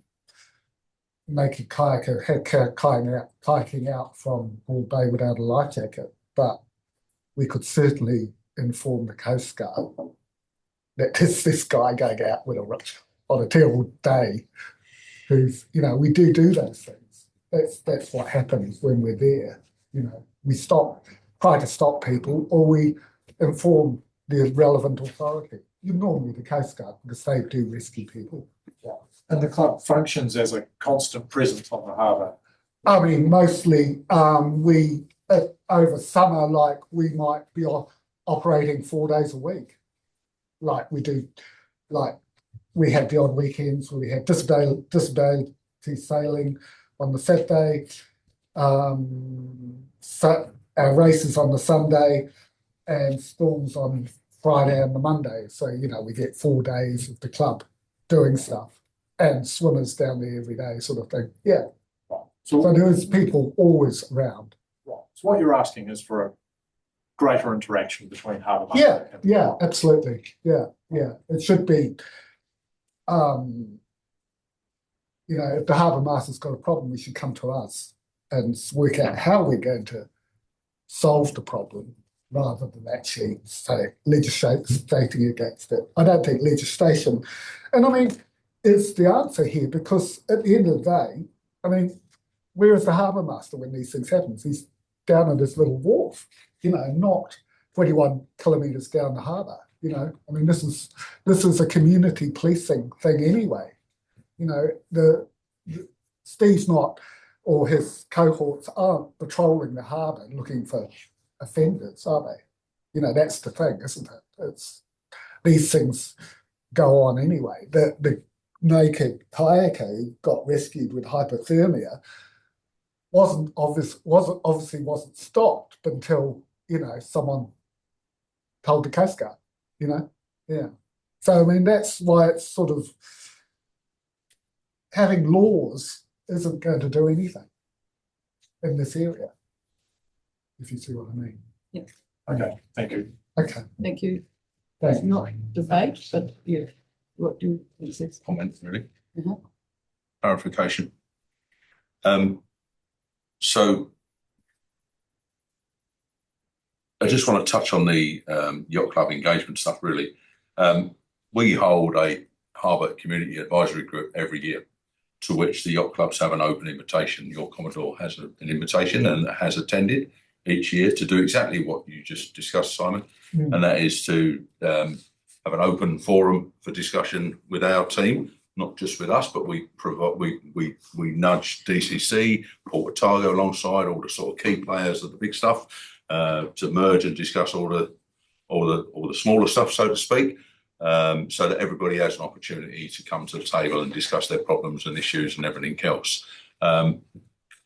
naked kayaker kayaking out from Hall Bay without a life jacket, but we could certainly inform the Coast Guard that there's this guy going out with on a terrible day who's, we do those things. That's what happens when we're there. We try to stop people, or we inform the relevant authority. Normally the Coast Guard, because they do rescue people. Yeah. And the club functions as a constant presence on the harbour. I mean, mostly we over summer, like we might be operating 4 days a week. Like we do, like we have the odd weekends where we have disability sailing on the Saturday, so our races on the Sunday, and schools on Friday and the Monday. So, we get 4 days of the club doing stuff, and swimmers down there every day, sort of thing. Yeah. So there's people always around. Right. So what you're asking is for a greater interaction between harbour master and absolutely. Yeah. It should be, if the harbour master's got a problem, we should come to us and work out how we're going to solve the problem, rather than actually legislating against it. I don't think legislation, and I mean, is the answer here, because at the end of the day, I mean, where is the harbour master when these things happen? He's down at his little wharf, not 21 kilometres down the harbour. I mean, this is a community policing thing anyway. Steve's not, or his cohorts aren't patrolling the harbour looking for offenders, are they? That's the thing, isn't it? These things go on anyway. The naked kayaker who got rescued with hypothermia obviously wasn't stopped until someone told the Coast Guard. Yeah. So I mean, that's why it's sort of having laws isn't going to do anything in this area, if you see what I mean. Yeah. Okay, thank you. Okay. Thank you. Thanks. It's not debate, but yeah, what do you think? Comment, really. Mhm. Clarification. So I just want to touch on the yacht club engagement stuff, really. We hold a harbour community advisory group every year, to which the yacht clubs have an open invitation. Your Commodore has an invitation and has attended each year to do exactly what you just discussed, Simon, and that is to have an open forum for discussion with our team, not just with us, but we nudge DCC, Port Otago alongside all the sort of key players of the big stuff to merge and discuss all the smaller stuff, so to speak. So that everybody has an opportunity to come to the table and discuss their problems and issues and everything else.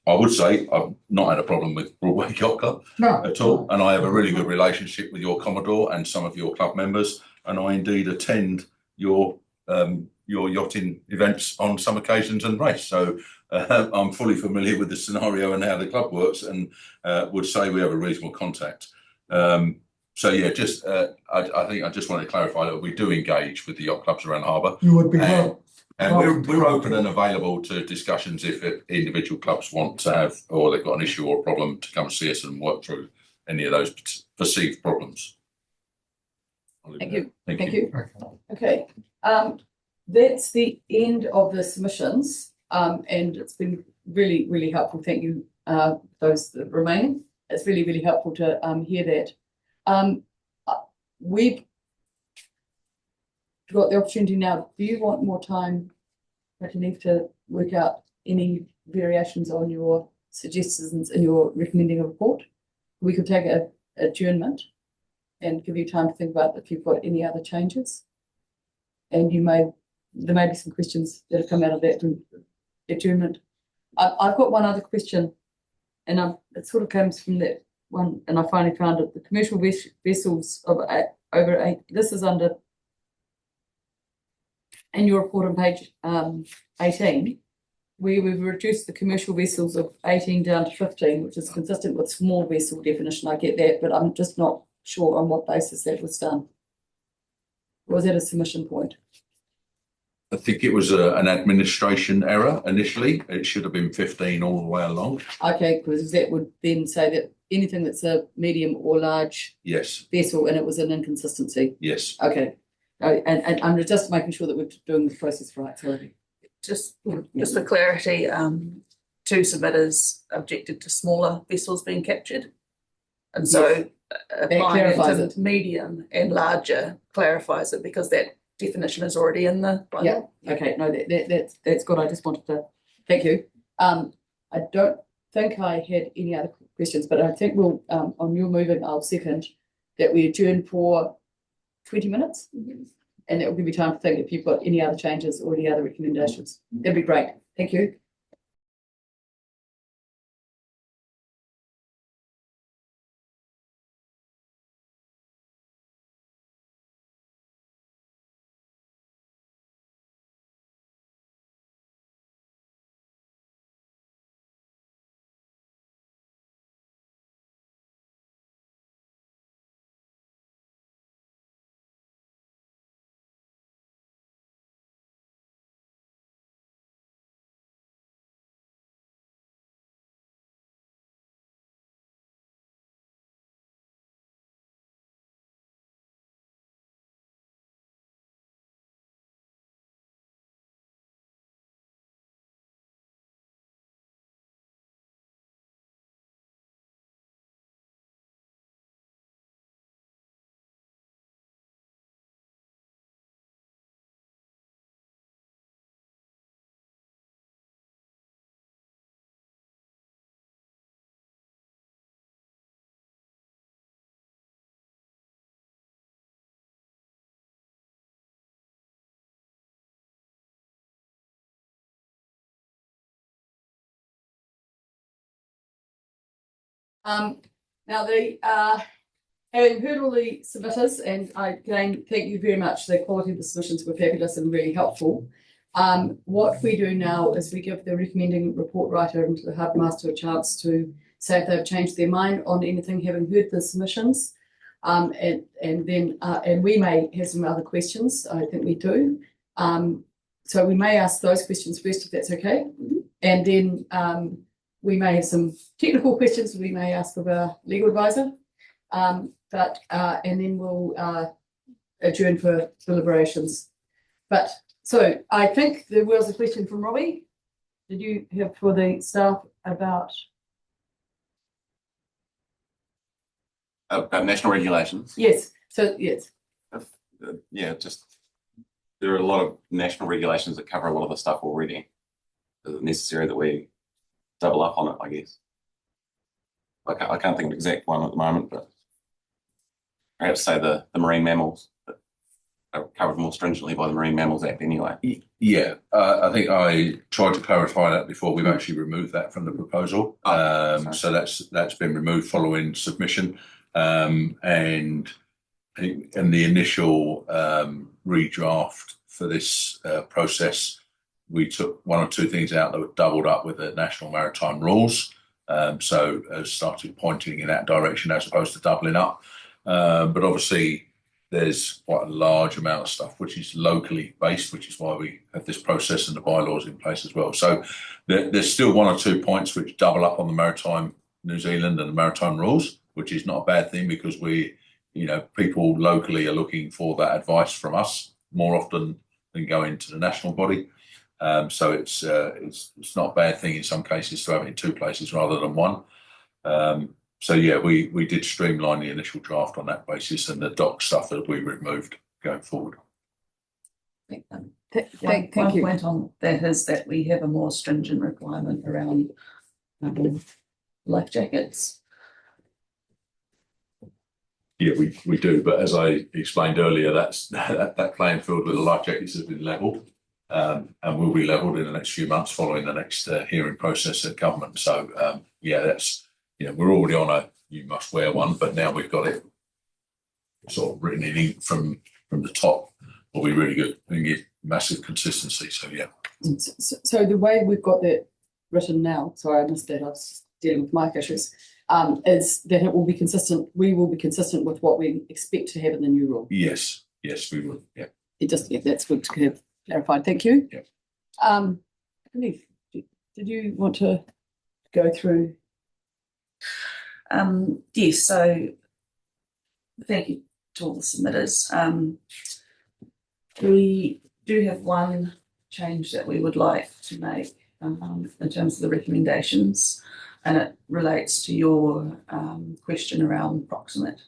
I would say I've not had a problem with Broadway Yacht Club at all, and I have a really good relationship with your Commodore and some of your club members, and I indeed attend your yachting events on some occasions and race. So I'm fully familiar with the scenario and how the club works, and would say we have a reasonable contact. So yeah, just I think I just wanted to clarify that we do engage with the yacht clubs around harbour. You would be and we're open and available to discussions if individual clubs want to have, or they've got an issue or a problem, to come and see us and work through any of those perceived problems. Thank you. Thank you. Okay. That's the end of the submissions, and it's been really, really helpful. Thank you, those that remain. It's really, really helpful to hear that. We've got the opportunity now. Do you want more time, Neve, to work out any variations on your suggestions in your recommending a report? We could take an adjournment and give you time to think about if you've got any other changes. And there may be some questions that have come out of that adjournment. I've got one other question, and it sort of comes from that one, and I finally found it. The commercial vessels of over 8. This is under in your report on page 18, where we've reduced the commercial vessels of 18 down to 15, which is consistent with small vessel definition. I get that, but I'm just not sure on what basis that was done. Or was that a submission point? I think it was an administration error initially. It should have been 15 all the way along. Okay, because that would then say that anything that's a medium or large Yes, vessel, and it was an inconsistency. yes. Okay. And I'm just making sure that we're doing the process right. Sorry. Just for clarity, two submitters objected to smaller vessels being captured. And so applying it clarifies to medium and larger clarifies it, because that definition is already in the bylaw. Yeah. Okay. No, that's good. I just wanted to thank you. I don't think I had any other questions, but I think we'll on your moving, I'll second that we adjourn for 20 minutes, and that will give you time to think if you've got any other changes or any other recommendations. That'd be great. Thank you. Now having heard all the submitters, and I again thank you very much. The quality of the submissions were fabulous and really helpful. What we do now is we give the recommending report writer and the harbour master a chance to say if they've changed their mind on anything, having heard the submissions, and we may have some other questions. I think we do. So we may ask those questions first, if that's okay, and then we may have some technical questions we may ask of our legal advisor, and then we'll adjourn for deliberations. But so I think there was a question from Robbie. Did you have for the staff about national regulations? Yes. So yes. Yeah, just there are a lot of national regulations that cover a lot of the stuff already. Is it necessary that we double up on it, I guess? I can't think of an exact one at the moment, but perhaps say the marine mammals that are covered more stringently by the Marine Mammals Act anyway. Yeah, I think I tried to clarify that before. We've actually removed that from the proposal. So that's been removed following submission. And in the initial redraft for this process, we took one or two things out that were doubled up with the national maritime rules. So started pointing in that direction as opposed to doubling up. But obviously there's quite a large amount of stuff which is locally based, which is why we have this process and the bylaws in place as well. So there's still one or two points which double up on the maritime New Zealand and the maritime rules, which is not a bad thing, because people locally are looking for that advice from us more often than going to the national body. So it's not a bad thing in some cases to have it in two places rather than one. So yeah, we did streamline the initial draft on that basis, and the doc stuff that we removed going forward. Thank One you. point on that is that we have a more stringent requirement around life jackets. Yeah, we do, but as I explained earlier, that playing field with the life jackets has been levelled, and will be levelled in the next few months following the next hearing process at government. So yeah, that's we're already on a you must wear one, but now we've got it sort of written in ink from the top. Will be really good and give massive consistency. So yeah. So the way we've got that written now, sorry I missed that, I was dealing with mic issues, is that it will be consistent. We will be consistent with what we expect to have in the new rule. Yes, we will. Yeah. That's good to have clarified. Thank you. Yep. Denise, did you want to go through? Yes, so thank you to all the submitters. We do have one change that we would like to make in terms of the recommendations, and it relates to your question around proximate.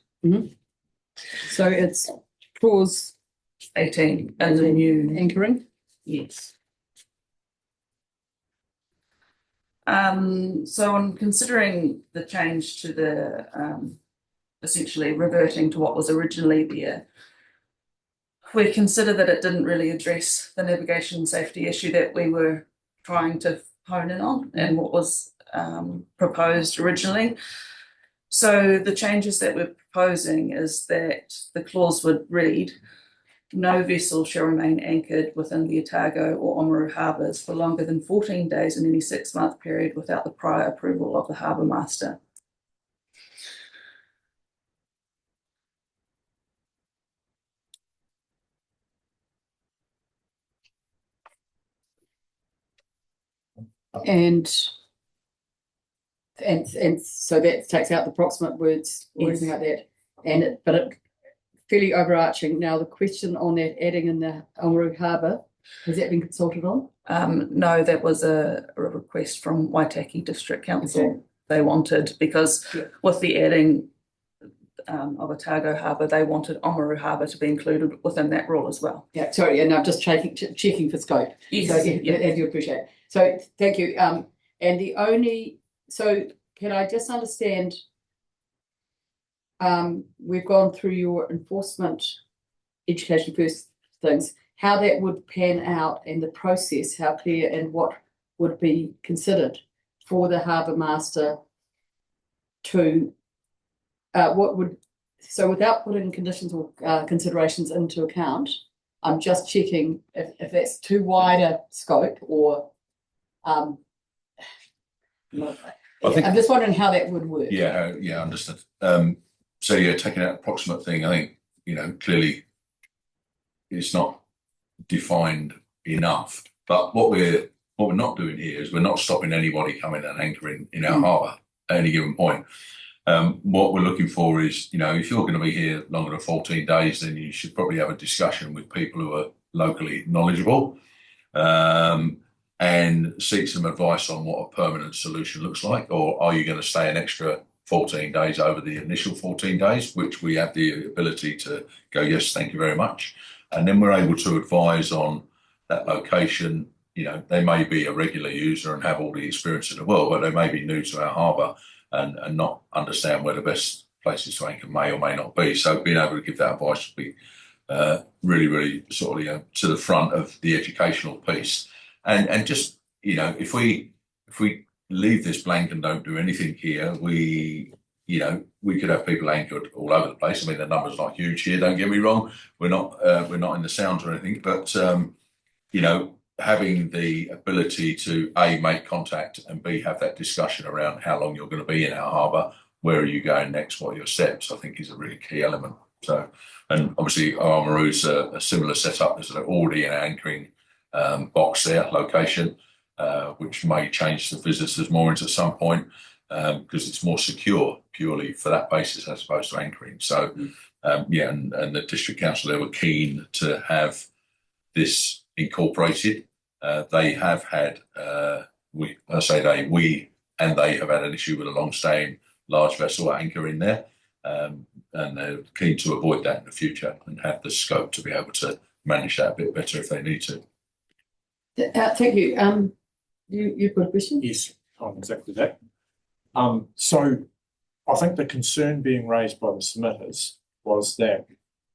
So it's clause 18 and the new anchoring. yes. So on considering the change to the essentially reverting to what was originally there, we consider that it didn't really address the navigation safety issue that we were trying to hone in on and what was proposed originally. So the changes that we're proposing is that the clause would read, no vessel shall remain anchored within the Otago or Oamaru harbours for longer than 14 days in any 6-month period without the prior approval of the harbour master. And so that takes out the proximate words or anything like that. But it fairly overarching. Now the question on that adding in the Oamaru Harbour, has that been consulted on? No, that was a request from Waitaki District Council. Okay. They wanted, because with the adding of Otago Harbour, they wanted Oamaru Harbour to be included within that rule as well. Yeah, sorry, and I'm just checking for scope. Yes, so as you appreciate. So thank you. And the only, so can I just understand, we've gone through your enforcement education first things, how that would pan out and the process, how clear and what would be considered for the harbour master to, so without putting conditions or considerations into account, I'm just checking if that's too wide a scope or I'm just wondering how that would work. Yeah, understood. So yeah, taking out approximate thing, I think, clearly it's not defined enough. But what we're not doing here is we're not stopping anybody coming and anchoring in our harbour at any given point. What we're looking for is, if you're going to be here longer than 14 days, then you should probably have a discussion with people who are locally knowledgeable and seek some advice on what a permanent solution looks like. Or are you going to stay an extra 14 days over the initial 14 days, which we have the ability to go, yes, thank you very much. And then we're able to advise on that location. They may be a regular user and have all the experience in the world, but they may be new to our harbour and not understand where the best places to anchor may or may not be. So being able to give that advice would be really, really sort of to the front of the educational piece. And just, if we leave this blank and don't do anything here, we could have people anchored all over the place. I mean, the number's not huge here, don't get me wrong. We're not in the Sounds or anything, but having the ability to A, make contact, and B, have that discussion around how long you're going to be in our harbour, where are you going next, what are your steps, I think is a really key element. So, and obviously Oamaru's a similar setup. There's already an anchoring box there, location, which may change the visitors more into some point because it's more secure purely for that basis as opposed to anchoring. So, and the district council, they were keen to have this incorporated. They have had, we and they have had an issue with a long-staying large vessel anchor in there, and they're keen to avoid that in the future and have the scope to be able to manage that a bit better if they need to. Thank you. You've got a question? Yes, on exactly that. So I think the concern being raised by the submitters was that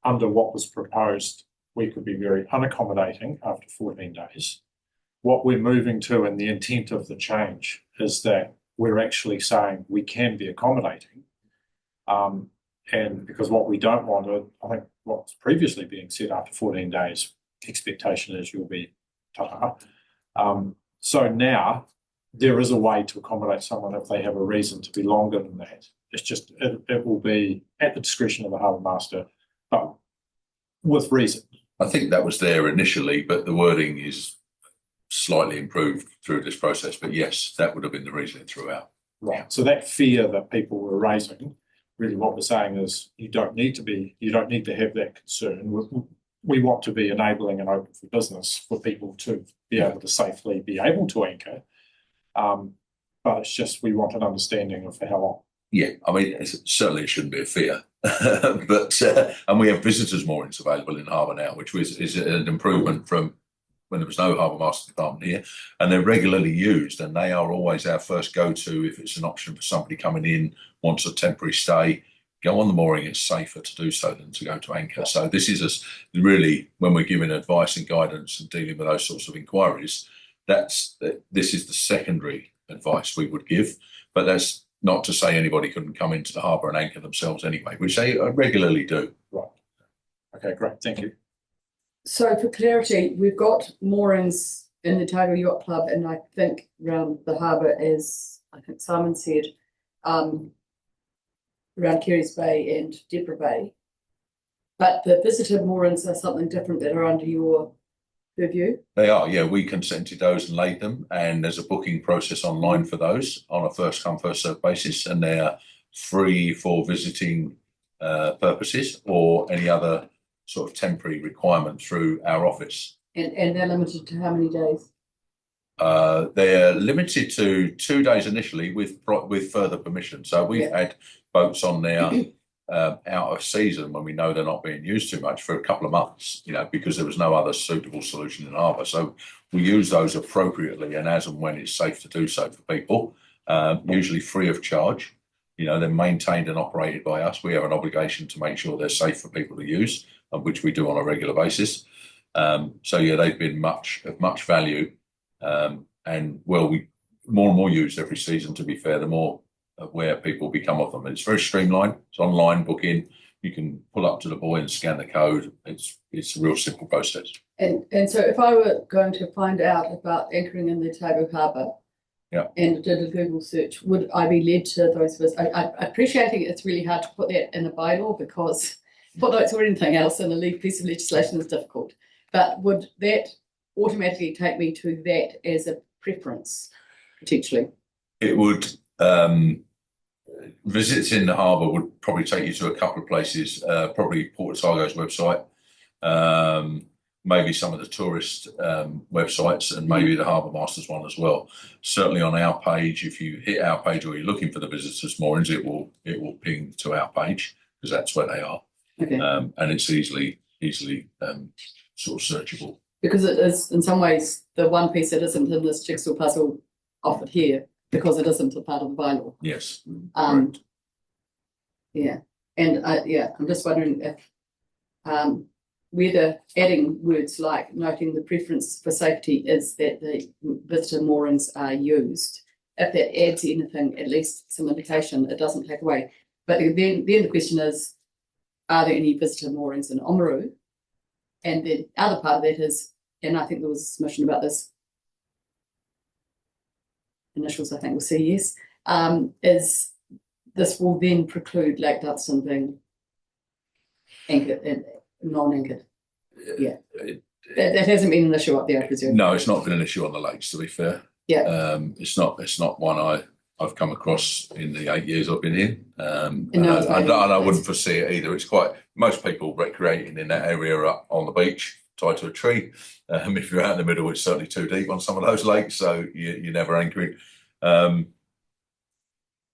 under what was proposed, we could be very unaccommodating after 14 days. What we're moving to and the intent of the change is that we're actually saying we can be accommodating. And because what we don't want to, I think what's previously being said after 14 days, expectation is you'll be taha. So now there is a way to accommodate someone if they have a reason to be longer than that. It's just, it will be at the discretion of the harbour master, but with reason. I think that was there initially, but the wording is slightly improved through this process. But yes, that would have been the reasoning throughout. Right. So that fear that people were raising, really what we're saying is you don't need to have that concern. We want to be enabling and open for business for people to be able to safely be able to anchor. But it's just we want an understanding of how long. Yeah, I mean, certainly it shouldn't be a fear, but and we have visitors moorings available in harbour now, which is an improvement from when there was no harbour master department here, and they're regularly used, and they are always our first go-to if it's an option for somebody coming in, wants a temporary stay. Go on the mooring, it's safer to do so than to go to anchor. So this is really, when we're giving advice and guidance and dealing with those sorts of inquiries, this is the secondary advice we would give, but that's not to say anybody couldn't come into the harbour and anchor themselves anyway, which they regularly do. Right. Okay, great. Thank you. So for clarity, we've got moorings in the Otago Yacht Club, and I think around the harbour, as I think Simon said, around Kerry's Bay and Deborah Bay. But the visitor moorings are something different that are under your purview? They are, yeah. We consented those and laid them, and there's a booking process online for those on a first come, first served basis, and they're free for visiting purposes or any other sort of temporary requirement through our office. And they're limited to how many days? They're limited to 2 days initially with further permission. So we've had boats on there out of season when we know they're not being used too much for a couple of months, because there was no other suitable solution in harbour. So we use those appropriately and as and when it's safe to do so for people, usually free of charge. They're maintained and operated by us. We have an obligation to make sure they're safe for people to use, which we do on a regular basis. So yeah, they've been of much value, and we more and more used every season. To be fair, the more aware people become of them. It's very streamlined. It's online booking. You can pull up to the buoy and scan the code. It's a real simple process. And so if I were going to find out about anchoring in the Otago Harbour, and did a Google search, would I be led to those? I appreciating it's really hard to put that in a bylaw because footnotes or anything else in a piece of legislation is difficult. But would that automatically take me to that as a preference, potentially? It would. Visits in the harbour would probably take you to a couple of places, probably Port Otago's website, maybe some of the tourist websites, and maybe the Harbour Masters one as well. Certainly on our page, if you hit our page or you're looking for the visitors moorings, it will ping to our page because that's where they are. Okay. And it's easily sort of searchable. Because it is in some ways the one piece that isn't in this jigsaw puzzle offered here, because it isn't a part of the bylaw. Yes. Yeah, and I'm just wondering if whether adding words like noting the preference for safety is that the visitor moorings are used. If that adds anything, at least some indication, it doesn't take away. But then the question is, are there any visitor moorings in Oamaru? And the other part of that is, and I think there was a submission about this, initials I think will say yes, is this will then preclude Lake Dunstan being anchored and non-anchored. Yeah, that hasn't been an issue up there, I presume. No, it's not been an issue on the lakes, to be fair. Yeah, it's not one I've come across in the 8 years I've been here, and no, I wouldn't foresee it either. It's most people recreating in that area are up on the beach, tied to a tree. If you're out in the middle, it's certainly too deep on some of those lakes, so you're never anchoring.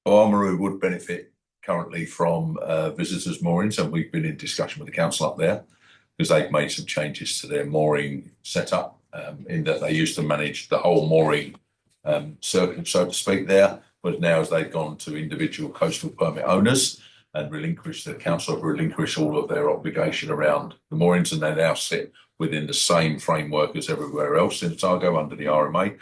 Oamaru would benefit currently from visitors moorings, and we've been in discussion with the council up there because they've made some changes to their mooring setup, in that they used to manage the whole mooring circuit, so to speak, there, but now as they've gone to individual coastal permit owners and the council have relinquished all of their obligation around the moorings, and they now sit within the same framework as everywhere else in Otago under the RMA.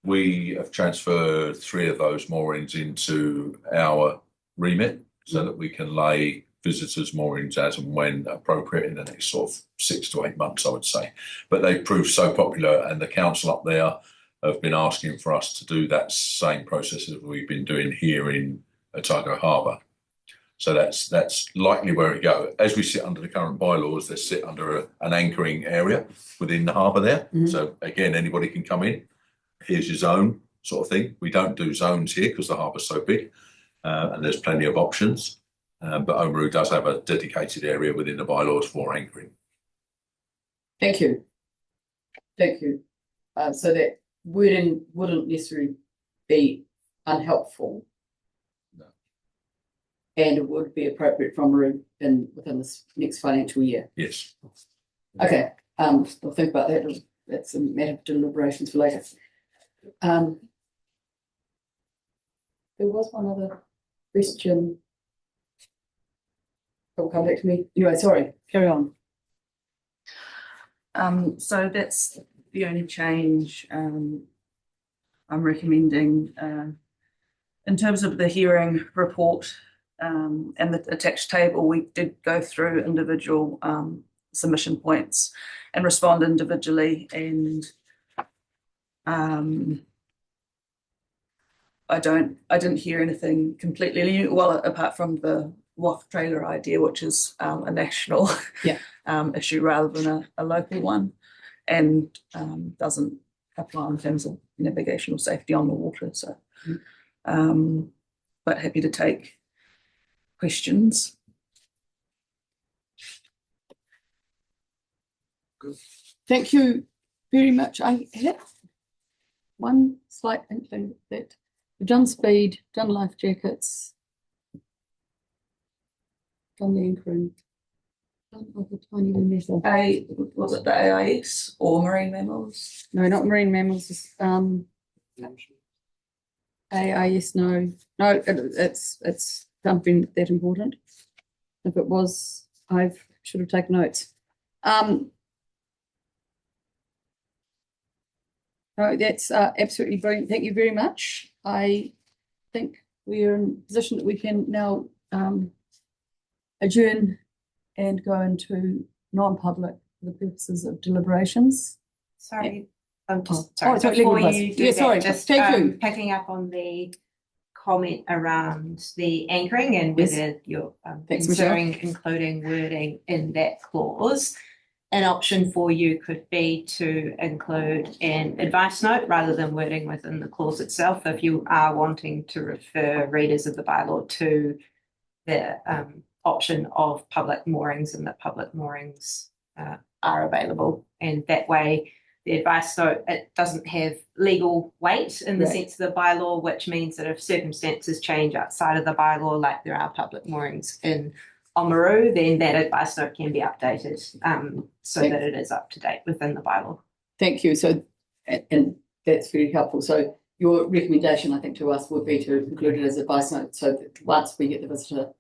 We have transferred 3 of those moorings into our remit so that we can lay visitors moorings as and when appropriate in the next sort of 6 to 8 months, I would say. But they've proved so popular, and the council up there have been asking for us to do that same process as we've been doing here in Otago Harbour. So that's likely where it go. As we sit under the current bylaws, they sit under an anchoring area within the harbour there. So again, anybody can come in. Here's your zone sort of thing. We don't do zones here because the harbour's so big, and there's plenty of options. But Oamaru does have a dedicated area within the bylaws for anchoring. Thank you. Thank you. So that wording wouldn't necessarily be unhelpful. No. And it would be appropriate from within this next financial year. Yes. Okay. We'll think about that. That's a matter of deliberations for later. There was one other question. That will come back to me. Anyway, sorry. Carry on. So that's the only change I'm recommending. In terms of the hearing report and the attached table, we did go through individual submission points and respond individually, and I didn't hear anything completely new, well, apart from the WAF trailer idea, which is a national issue rather than a local one, and doesn't apply in terms of navigational safety on the water. So, but happy to take questions. Thank you very much. I have one slight inkling that we've done speed, done life jackets, done the anchoring, done other tiny little metal. Was it the AIS or marine mammals? No, not marine mammals. AIS, no. No, it's something that important. If it was, I should have taken notes. No, that's absolutely brilliant. Thank you very much. I think we are in a position that we can now adjourn and go into non-public for the purposes of deliberations. Sorry, sorry, before you do that, just thank you. picking up on the comment around the anchoring and whether you're considering including wording in that clause. An option for you could be to include an advice note rather than wording within the clause itself. If you are wanting to refer readers of the bylaw to the option of public moorings, and that public moorings are available, and that way the advice note, it doesn't have legal weight in the sense of the bylaw, which means that if circumstances change outside of the bylaw, like there are public moorings in Oamaru, then that advice note can be updated so that it is up to date within the bylaw. Thank you. So, and that's very helpful. So your recommendation, I think, to us would be to include it as advice note, so that once we get the visitor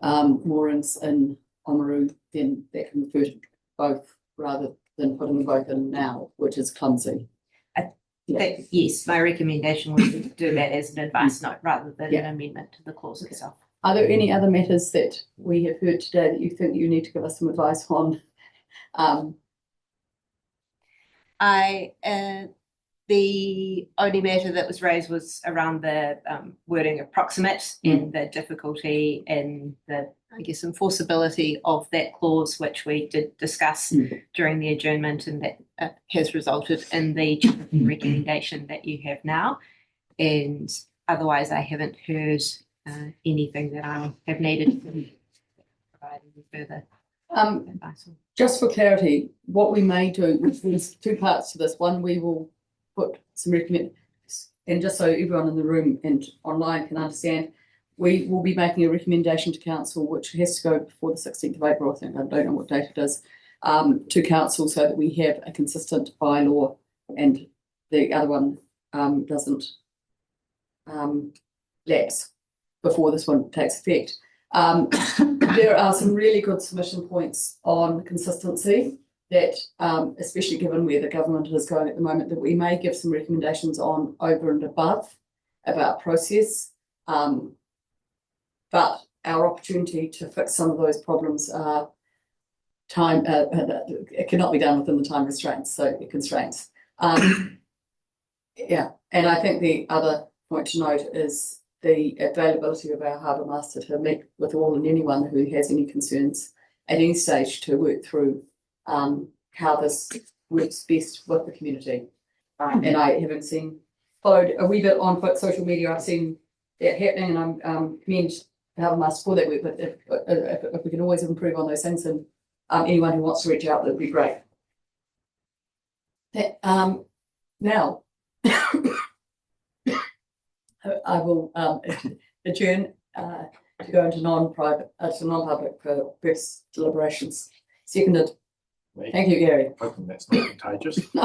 moorings in Oamaru, then that can refer to both rather than putting them both in now, which is clumsy. Yes, my recommendation would be to do that as an advice note rather than an amendment to the clause itself. Are there any other matters that we have heard today that you think you need to give us some advice on? The only matter that was raised was around the wording of proximate and the difficulty in the, I guess, enforceability of that clause, which we did discuss during the adjournment, and that has resulted in the recommendation that you have now. And otherwise, I haven't heard anything that I have needed to provide any further advice on. Just for clarity, what we may do, there's two parts to this. One, we will put some recommendations, and just so everyone in the room and online can understand, we will be making a recommendation to council, which has to go before the 16th of April, I think, I don't know what date it is, to council, so that we have a consistent bylaw and the other one doesn't lapse before this one takes effect. There are some really good submission points on consistency that, especially given where the government is going at the moment, that we may give some recommendations on over and above about process. But our opportunity to fix some of those problems time it cannot be done within the time constraints. Yeah, and I think the other point to note is the availability of our harbour master to meet with all and anyone who has any concerns at any stage to work through how this works best with the community. And I haven't followed a wee bit on social media. I've seen that happening, and I'm commend the harbour master for that work. But if we can always improve on those things, and anyone who wants to reach out, that'd be great. Now, I will adjourn to go into non-public for press deliberations. Seconded. Thank you, Gary. Hoping that's not contagious.